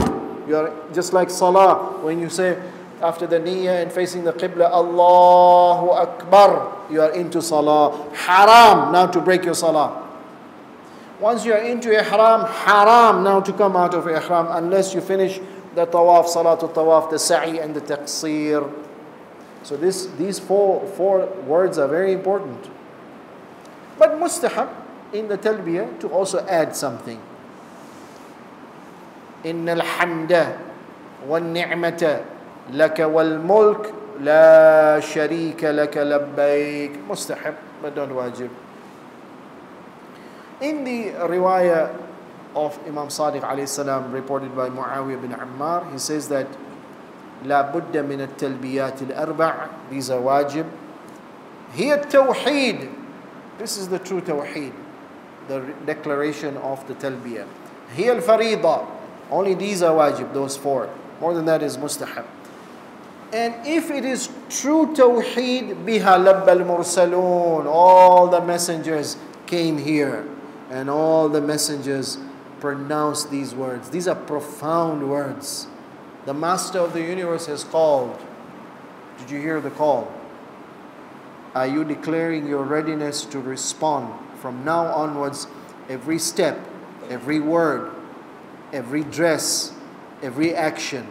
You are just like salah. When you say after the niyyah and facing the qibla, Allahu Akbar, you are into salah. Haram now to break your salah. Once you are into ihram, haram now to come out of ihram unless you finish the tawaf, salatul tawaf, the sa'i and the taqseer. So these four words are very important. But mustahab in the talbiyah to also add something. Innal hamda wan ni'mata laka wal mulk la sharika laka labbaik. Mustahab, but not wajib. In the riwayah of Imam Sadiq alayhi salam reported by Muawiyah bin Ammar, he says that لا بد من التلبيات الأربع. These are wajib. هي التوحيد. This is the true tawheed, the declaration of the talbiyah. هي الفريضة. Only these are wajib, those 4. More than that is mustahab. And if it is true tawheed, biha labba al-mursalun. All the messengers came here. And all the messengers pronounced these words. These are profound words. The Master of the universe has called. Did you hear the call? Are you declaring your readiness to respond from now onwards? Every step, every word, every dress, every action,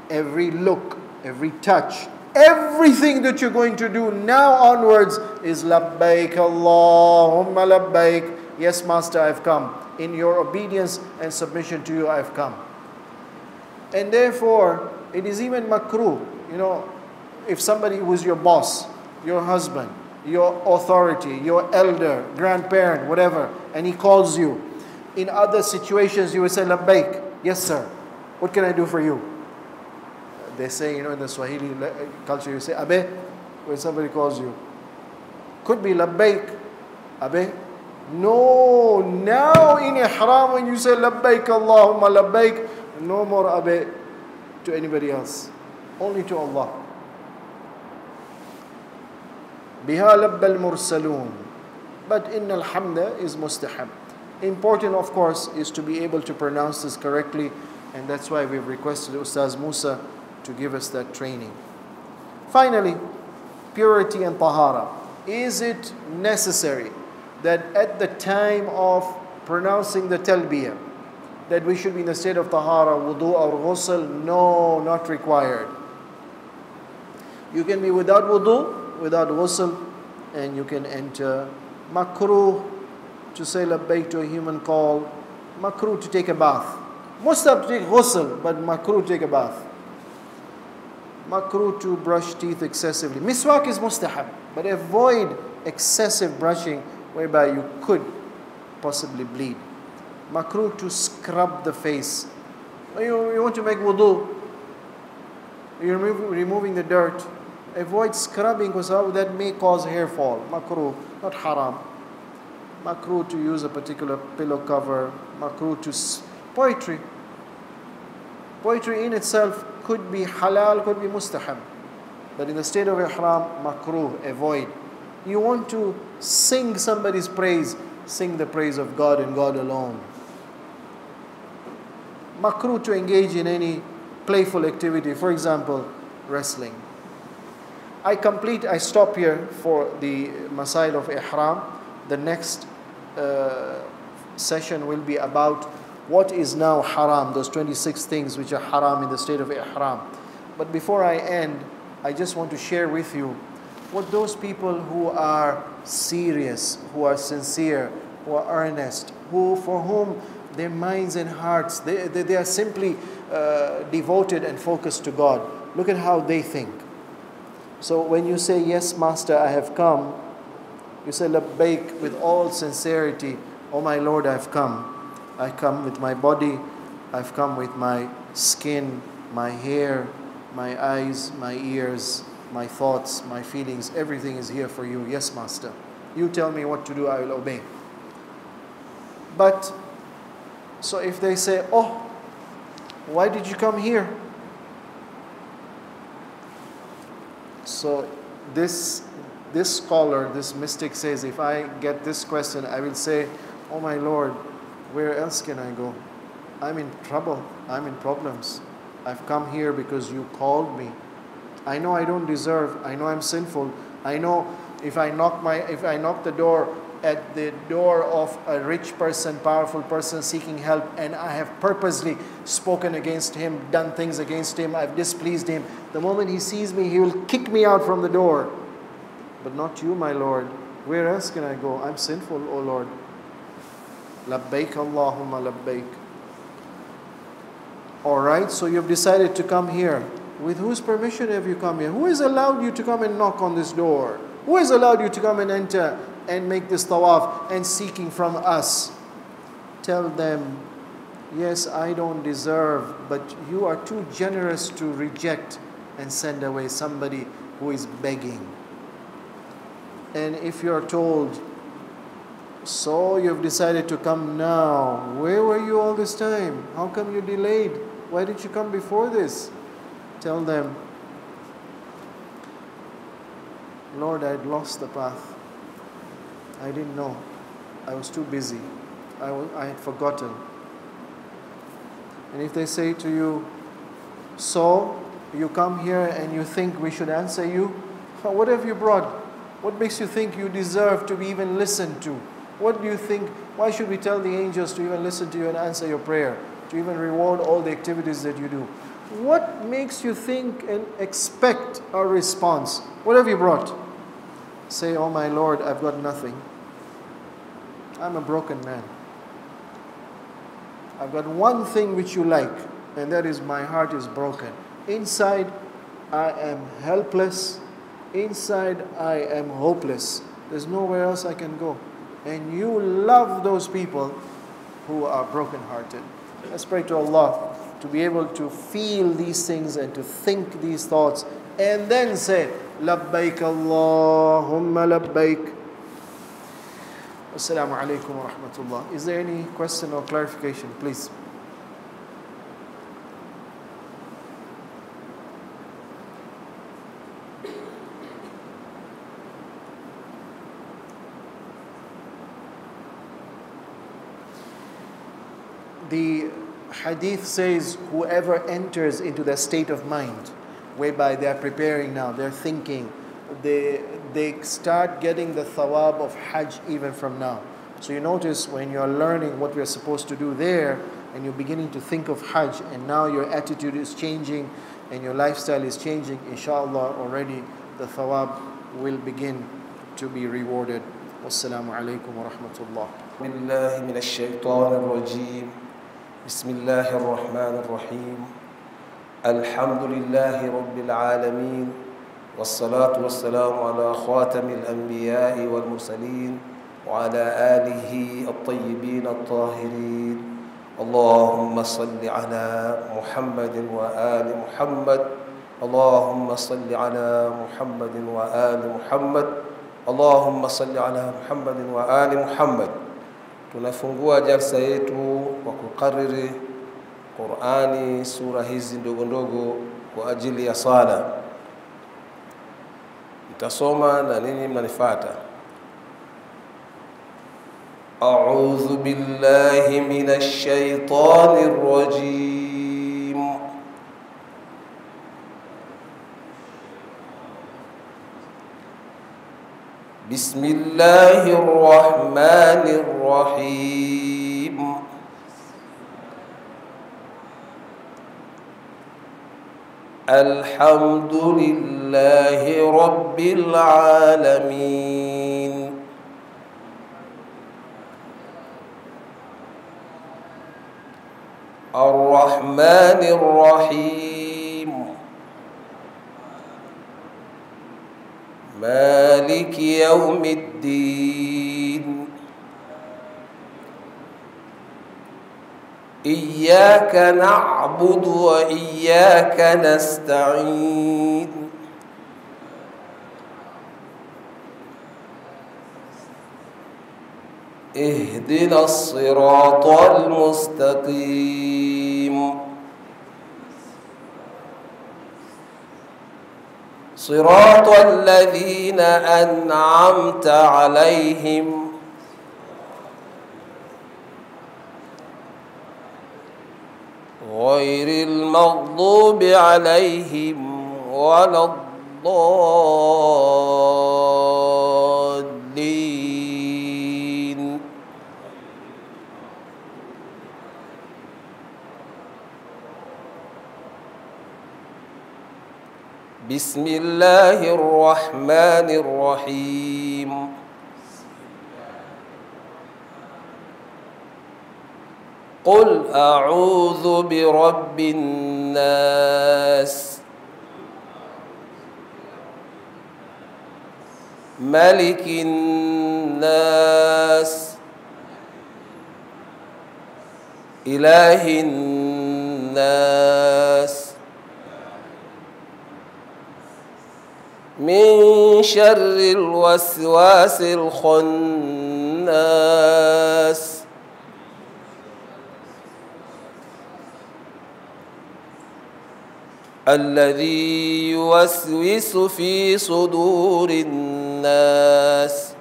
every look, every touch, everything that you're going to do now onwards is labbaik Allahumma labbaik. Yes, Master, I've come. In your obedience and submission to you, I've come. And therefore, it is even makruh. You know, if somebody who's your boss, your husband, your authority, your elder, grandparent, whatever, and he calls you, in other situations you will say, labbaik. Yes, sir. What can I do for you? They say, in the Swahili culture, you say, abe, when somebody calls you. Could be labbaik. Abe. No, now in ihram when you say labbaik Allahumma labbaik, no more abe to anybody else. Only to Allah. Biha labbal mursalun. But innal hamda is mustahab. Important, of course, is to be able to pronounce this correctly, and that's why we've requested Ustaz Musa to give us that training. Finally, purity and tahara. Is it necessary that at the time of pronouncing the talbiyah, that we should be in the state of tahara, wudu or ghusl? No, not required. You can be without wudu, without ghusl, and you can enter. Makruh to say labbaik to a human call. Makruh to take a bath. Mustahab to take ghusl, but makruh to take a bath. Makruh to brush teeth excessively. Miswak is mustahab, but avoid excessive brushing whereby you could possibly bleed. Makruh to scrub the face You want to make wudu, you're removing the dirt. Avoid scrubbing because that may cause hair fall. Makruh, not haram. Makruh to use a particular pillow cover. Makruh to poetry. Poetry in itself could be halal, could be mustahab. But in the state of ihram, makruh, avoid. You want to sing somebody's praise, sing the praise of God and God alone. Makruh to engage in any playful activity, for example, wrestling. I stop here for the Masael of ihram. The next session will be about what is now haram, those 26 things which are haram in the state of ihram. But before I end, I just want to share with you what those people who are serious, who are sincere, who are earnest, for whom their minds and hearts, they are simply devoted and focused to God. Look at how they think. So when you say, yes, Master, I have come, you say, labbaik, with all sincerity, oh my Lord, I've come. I come with my body, I've come with my skin, my hair, my eyes, my ears, my thoughts, my feelings, everything is here for you. Yes, Master. You tell me what to do, I will obey. But, so if they say, oh, why did you come here? So this scholar, this mystic says, if I get this question, I will say, oh my Lord, where else can I go? I'm in trouble. I'm in problems. I've come here because you called me. I know I don't deserve. I know I'm sinful. I know if I knock the door at the door of a rich person, powerful person seeking help, and I have purposely spoken against him, done things against him, I've displeased him, the moment he sees me, he will kick me out from the door. But not you, my Lord. Where else can I go? I'm sinful, O Lord. Labbaik Allahumma labbaik. Alright, so you've decided to come here. With whose permission have you come here? Who has allowed you to come and knock on this door? Who has allowed you to come and enter and make this tawaf and seeking from us? Tell them, yes, I don't deserve, but you are too generous to reject and send away somebody who is begging. And if you're told, so you've decided to come now, where were you all this time? How come you delayed? Why didn't you come before this? Tell them, Lord, I'd lost the path. I didn't know. I was too busy. I had forgotten. And if they say to you, so you come here and you think we should answer you, what have you brought? What makes you think you deserve to be even listened to? What do you think? Why should we tell the angels to even listen to you and answer your prayer? To even reward all the activities that you do? What makes you think and expect our response? What have you brought? Say, oh my Lord, I've got nothing. I'm a broken man. I've got one thing which you like, and that is my heart is broken. Inside, I am helpless. Inside, I am hopeless. There's nowhere else I can go. And you love those people who are broken-hearted. Let's pray to Allah to be able to feel these things and to think these thoughts and then say, Labbaik Allahumma labbaik. Assalamu alaikum wa rahmatullah. Is there any question or clarification, please? The hadith says, whoever enters into the state of mind, whereby they are preparing now, they're thinking, they start getting the thawab of Hajj even from now. So you notice when you're learning what we're supposed to do there, and you're beginning to think of Hajj, and now your attitude is changing, and your lifestyle is changing, inshallah, already the thawab will begin to be rewarded. Wassalamu alaikum wa rahmatullah. Billahi min ash-shaytan ar-rajim. Bismillahir Rahmanir Rahim. Alhamdulillahi Rabbil Alameen. والصلاة والسلام على خاتم الأنبياء والمرسلين وعلى آله الطيبين الطاهرين اللهم صل على محمد وآل محمد اللهم صل على محمد وآل محمد اللهم صل على محمد وآل محمد. Tunafungua jalsa yetu kwa kukariri Qur'ani sura hizi ndogo ndogo kwa ajili ya sala. Nitasoma na ninyi mnanifuata. A'udhu billahi minash shaitanir rajim. Bismillahir rahmanir rahim. Alhamdulillahi rabbil alamin. Ar-Rahmanir Rahim. Maliki yawmiddin. Iyyaka na'budu wa iyyaka nasta'in. اهدنا الصراط المستقيم صراط الذين أنعمت عليهم غير المغضوب عليهم ولا الضالين. بسم الله الرحمن الرحيم. قل أعوذ برب الناس ملك الناس إله الناس من شر الوسواس الخناس الذي يوسوس في صدور الناس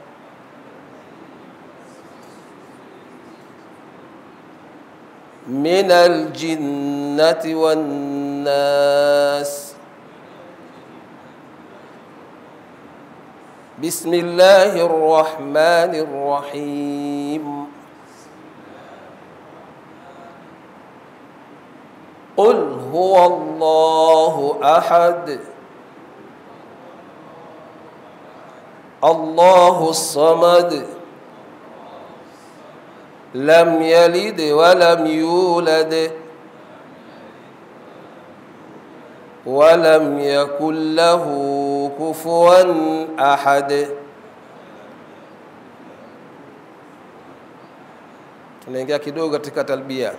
من الجنة والناس. بسم الله الرحمن الرحيم. قل هو الله أحد الله الصمد لم يلد ولم يولد ولم يكن له كفوا أحد. Tunaingia kidogo katika talbia.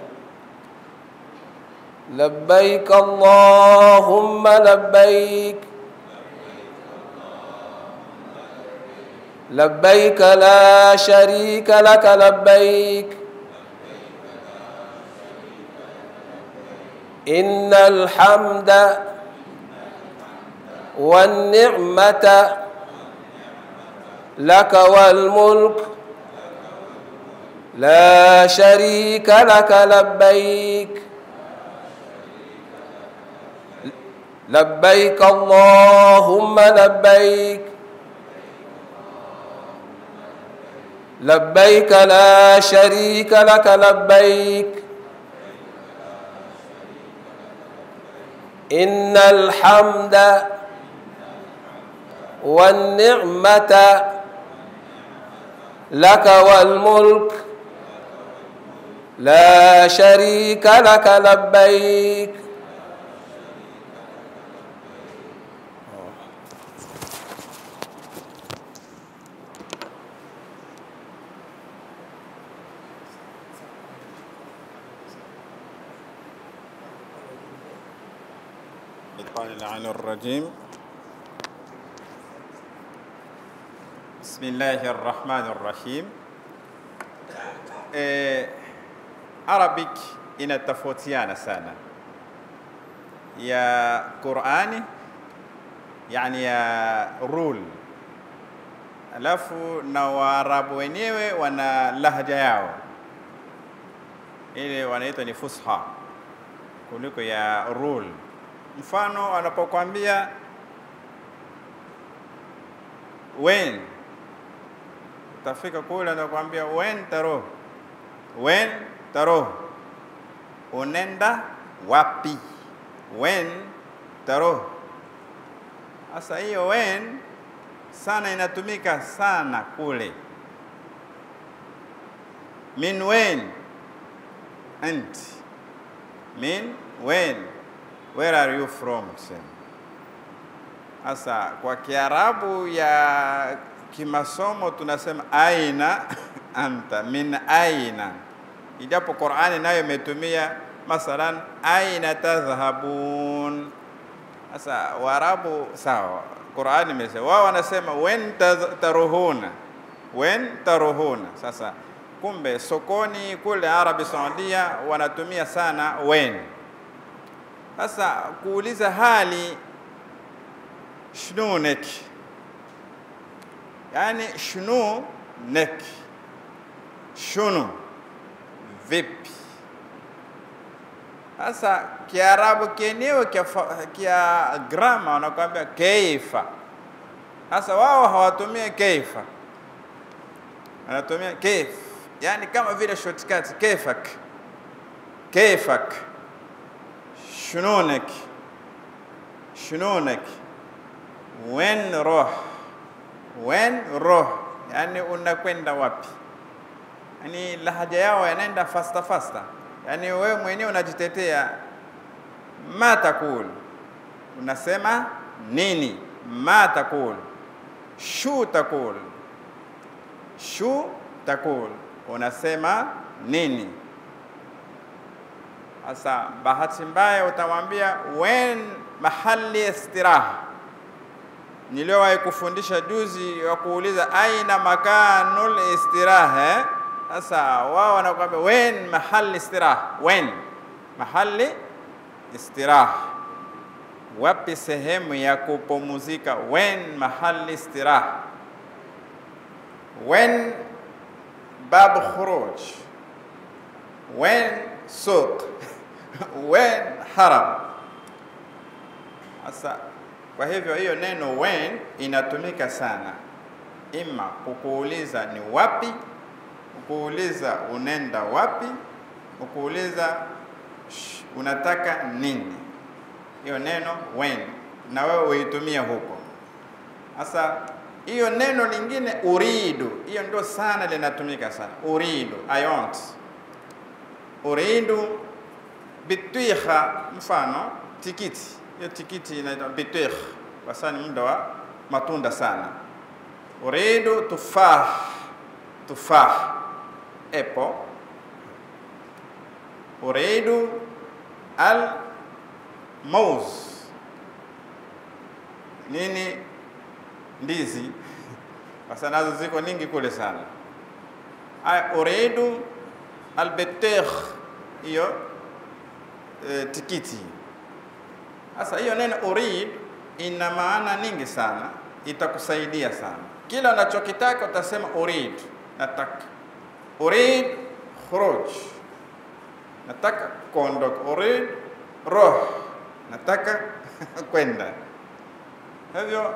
لبيك اللهم لبيك لبيك لا شريك لك لبيك إن الحمد والنعمة لك والملك لا شريك لك لبيك لبيك اللهم لبيك لبيك لا شريك لك لبيك إن الحمد والنعمة لك والملك لا شريك لك لبيك. الشيطان اللعين الرجيم. بسم الله الرحمن الرحيم. Arabic inatofautiana sana ya Qur'ani, yani ya rule, alafu na Waarabu wenyewe wana lahja yao ile wanaita ni fusha kuliko ya rule. Mfano anapokuambia when, utafika kule anakuambia when taro, unenda wapi, when taro. Asa hiyo when sana inatumika sana kule. Min when, and min when, where are you from? Asa kwa Kiarabu ya kimasomo tunasema aina anta, min aina. Ijapo Qur'ani nayo imetumia masalan aina tadhhabun. Asa Waarabu sawa, Qur'ani imesema, wao wanasema when taruhuna, when taruhuna. Sasa kumbe sokoni kule Arabi Saudia wanatumia sana when. Sasa kuuliza hali shnu nek, yani shnu nek, shunu vipi. Sasa Kiarabu kenyewe kia grama wanakuambia kaifa. Sasa wao hawatumii kaifa, wanatumia kaif, yani kama vile shortcut, kaifak, kaifak, shununek, shununek, when roh, yani unakwenda wapi. Yani lahaja yao yanaenda faster. Yani wewe mwenyewe unajitetea, ma takul, unasema nini, ma takul, shu takul, unasema nini. Asa bahati mbaya utamwambia when mahali istiraha. Niliwahi kufundisha juzi wa kuuliza aina makanul istiraha. Sasa wao wanakuambia when mahali istiraha, when mahali istiraha, wapi sehemu ya kupumzika, when mahali istiraha. When bab khuruj, when suq, when haram. Sasa kwa hivyo hiyo neno when inatumika sana, ima kukuuliza ni wapi, kukuuliza unenda wapi, kukuuliza unataka nini. Hiyo neno when na wewe uitumia huko. Sasa hiyo neno lingine uridu, hiyo ndio sana linatumika sana. Uridu, I want. Uridu bitwikha, mfano tikiti. Hiyo tikiti inaitwa bitwikh, basa ni muda wa matunda sana. Uridu tufah, apple. Uridu al-mauz, nini, ndizi. Sasa nazo ziko nyingi kule sana. Uridu al-bitikh, hiyo tikiti. Sasa hiyo neno urid ina maana nyingi sana, itakusaidia sana. Kila unachokitaka utasema urid, nataka. Urid khuruj, nataka kuondoka. Urid roh, nataka kwenda. Hivyo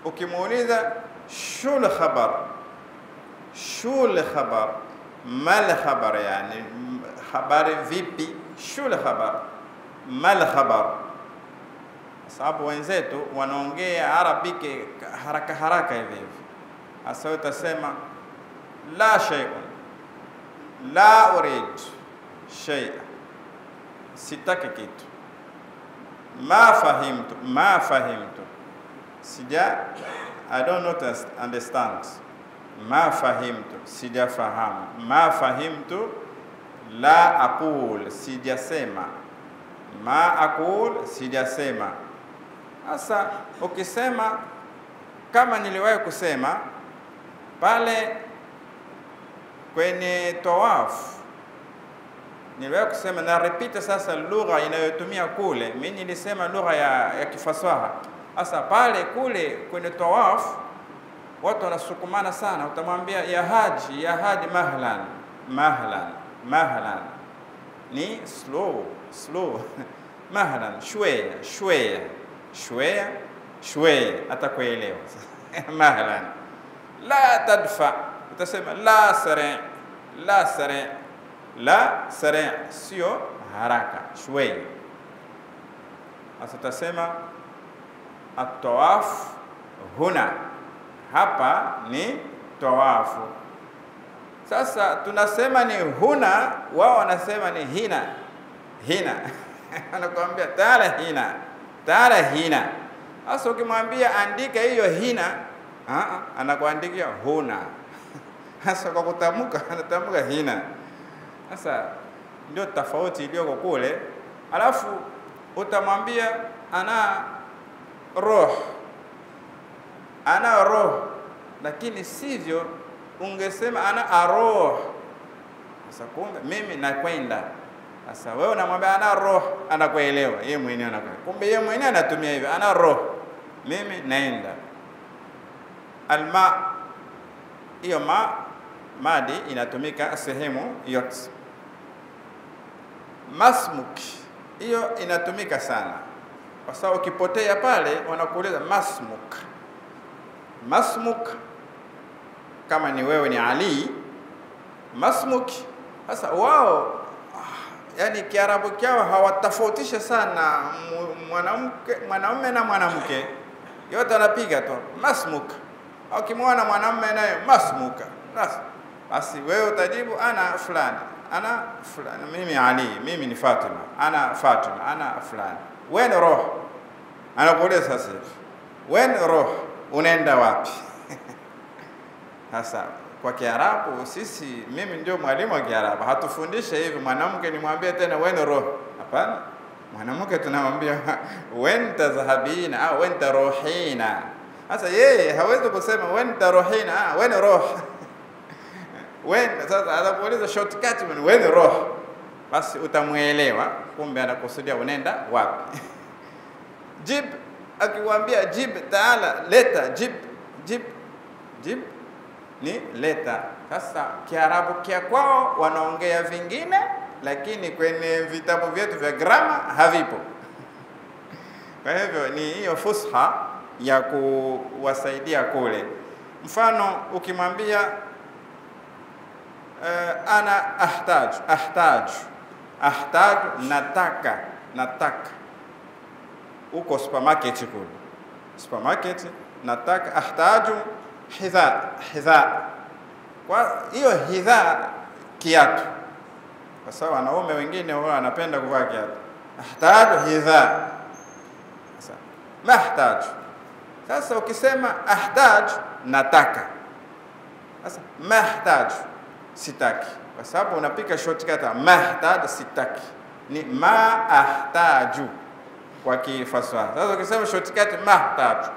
ukimuuliza shul khabar, mal khabar, yani habari vipi, shul khabar, mal khabar. Sababu wenzetu wanaongea Arabiki haraka hivi. Asa utasema la shay'un, la urid shay'a, sitaki kitu. Ma fahimtu, sija, I don't understand. Ma fahimtu, sijafahamu. Ma fahimtu, la aqul, sijasema. Ma aqul, sijasema. Sasa ukisema kama niliwahi kusema pale kwenye tawaf, niliwahi kusema na repeat sasa lugha inayotumia kule. Mimi nilisema lugha ya kifasaha. Sasa pale kule kwenye tawaf watu wanasukumana sana. Utamwambia ya haji mahlan mahlan mahlan, ni slow mahlan, shwaya atakuelewa. Mahlan. La tadfa, utasema la sari, sio haraka, shwaya. Sasa utasema at-tawaf huna, hapa ni tawafu. Sasa tunasema ni huna, wao wanasema ni hina. Anakuambia taala hina. Sasa ukimwambia andika hiyo hina, anakuandikia huna. Sasa kwa kutamka anatamka hina. Sasa ndio tofauti iliyoko kule. Alafu utamwambia ana roh, lakini sivyo, ungesema ana aroh. Sasa kumbe mimi nakwenda. Sasa wewe unamwambia ana roh, anakuelewa yeye mwenyewe, anakuelewa. Kumbe yeye mwenyewe anatumia hivyo, ana roh, mimi naenda. Alma, hiyo madi inatumika sehemu yote. Masmuk, hiyo inatumika sana, kwa sababu ukipotea pale wanakuuliza masmuk, kama ni wewe ni Ali, masmuk. Sasa wao yani Kiarabu kyao hawatofautisha sana mwanaume na mwanamke, yote anapiga tu masmuk. Au kimwona mwanamume naye masmuka, basi wewe utajibu ana fulani, mimi Ali, mimi ni Fatima, ana fulani. Wen roh, anakuuliza sasa hivi, wen roh, unaenda wapi? Sasa kwa Kiarabu sisi, mimi ndio mwalimu wa Kiarabu, hatufundishe hivi mwanamke nimwambie tena wen roh. Hapana, mwanamke tunamwambia wen tazhabina au wen taruhina. Sasa yeye hawezi kusema wen taruhina, wen roh. Sasa anakuuliza shortcut wen roh, basi utamuelewa kumbe anakusudia unaenda wapi. Jib, akiwaambia jib taala, leta, jib ni leta. Sasa Kiarabu kia kwao wanaongea vingine, lakini kwenye vitabu vyetu vya grama havipo. Kwa hivyo ni hiyo fusha ya kuwasaidia kule. Mfano ukimwambia ana ahtaj, nataka. Uko supermarket kule, supermarket, nataka ahtaju hidha. Kwa hiyo hidha kiatu, kwa sababu wanaume wengine wao wanapenda kuvaa kiatu. Ahtaju hidha, sasa mahtaju. Sasa ukisema ahtaj, nataka. Sasa mahtaju, sitaki, kwa sababu unapika shortcut. Mahtaj, sitaki, ni ahtaju kwa kifasaha. Sasa ukisema shortcut mahtaju,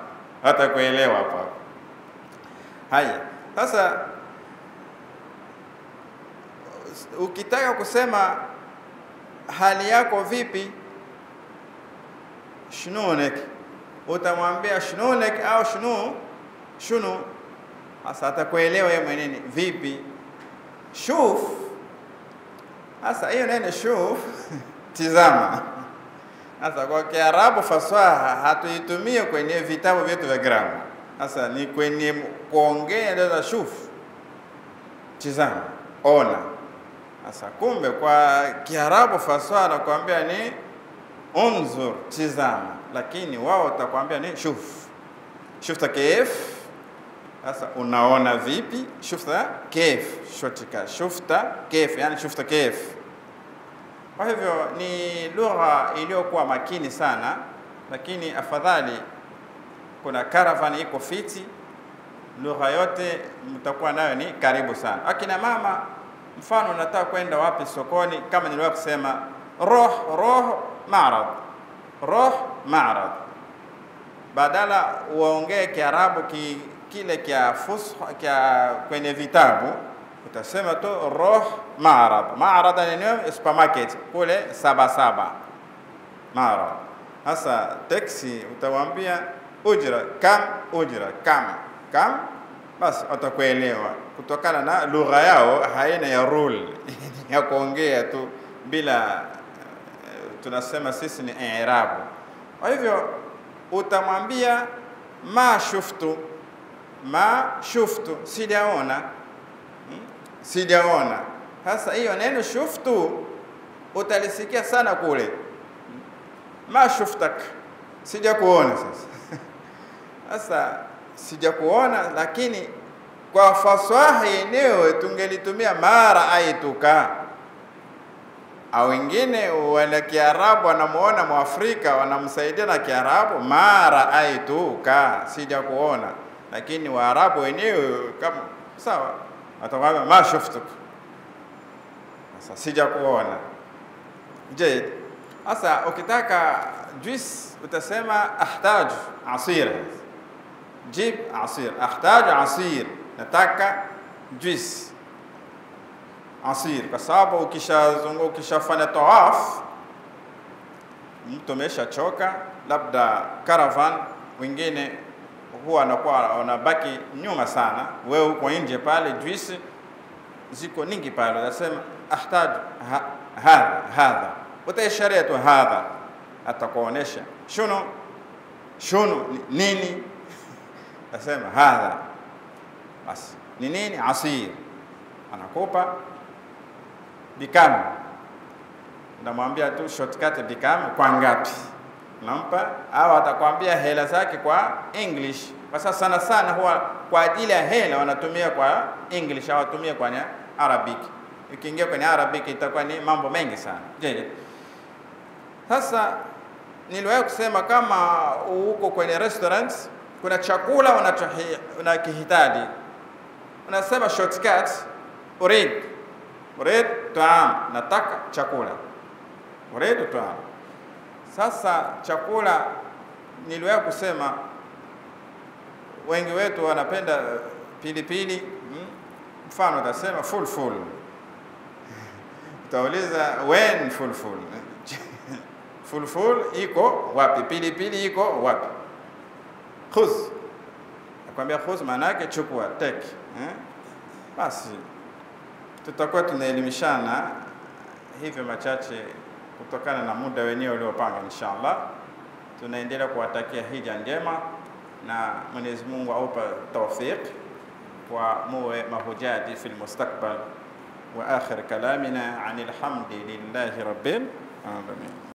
hata kuelewa hapa. Haya, sasa ukitaka kusema hali yako vipi, shnunek, utamwambia shnunek au shunu. Sasa atakuelewa yeye mwenyewe vipi. Shuf, sasa hiyo neno shuf, tizama. Sasa kwa Kiarabu fasaha hatuitumie kwenye vitabu vyetu vya grammar. Sasa ni kwenye kuongea ndio shuf, tizama, ona. Sasa kumbe kwa Kiarabu fasaha anakuambia ni unzur, tizama, lakini wao watakwambia ni shuf. Shufta kif, sasa unaona vipi? Shufta kif, shufta kif, yani shufta kif. Kwa hivyo ni lugha iliyokuwa makini sana, lakini afadhali kuna caravan iko fiti, lugha yote mtakuwa nayo ni karibu sana. Akina mama, mfano nataka kwenda wapi sokoni, kama niliwahi kusema roh ma'rad, badala uongee Kiarabu kile kia fusha kia kwenye vitabu, utasema tu roh ma'rad. Ma'rad ni supermarket kule Sabasaba. Ma'rad. Hasa taxi utawaambia ujra kam, basi watakuelewa kutokana na lugha yao haina ya rule ya kuongea tu bila tunasema sisi ni i'rabu. Kwa hivyo utamwambia ma shuftu sijaona. Sasa hiyo neno shuftu utalisikia sana kule, ma shuftak, sijakuona. Sasa sijakuona, lakini kwa fasaha yenyewe tungelitumia mara aituka. Au wengine wale Kiarabu wanamuona Mwafrika wanamsaidia na Kiarabu, mara aituka, sijakuona. Lakini Waarabu wenyewe kama sawa atakwambia ma shuftuk, sasa sijakuona. Je, sasa ukitaka juice utasema ahtaj asir. Jib asir, ahtaj asir, nataka juice asir. Kwa sababu ukishafanya tawaf, mtu ameshachoka, labda caravan, wengine huwa anakuwa wanabaki nyuma sana, wewe uko nje pale, juice ziko nyingi pale, unasema ahtaj hadha, utaisharia tu hadha, atakuonesha shunu nini, nasema hadha, basi ni nini, asir. Anakupa bikam, namwambia tu shortcut bikam kwa ngapi, nampa. Au atakwambia hela zake kwa English, kwa sababu sana huwa kwa ajili ya hela wanatumia kwa English, au watumia kwa Arabic. Ukiingia kwenye Arabic itakuwa ni mambo mengi sana. Je, sasa niliwahi kusema kama uko kwenye restaurants, kuna chakula unakihitaji, unasema shortcut urid taam, nataka chakula, urid taam. Sasa chakula niliwahi kusema wengi wetu wanapenda pilipili, mfano utasema full utauliza when full iko wapi, pilipili iko wapi, khuz, nakwambia khuz maana yake chukua, take. Basi tutakuwa tunaelimishana hivyo machache kutokana na muda wenyewe uliopanga. Inshallah tunaendelea kuwatakia hija njema na Mwenyezi Mungu aupa tawfiq wa muwe mahujaji fil mustakbal. Wa akhir kalamina anil hamdi lillahi rabbil alamin.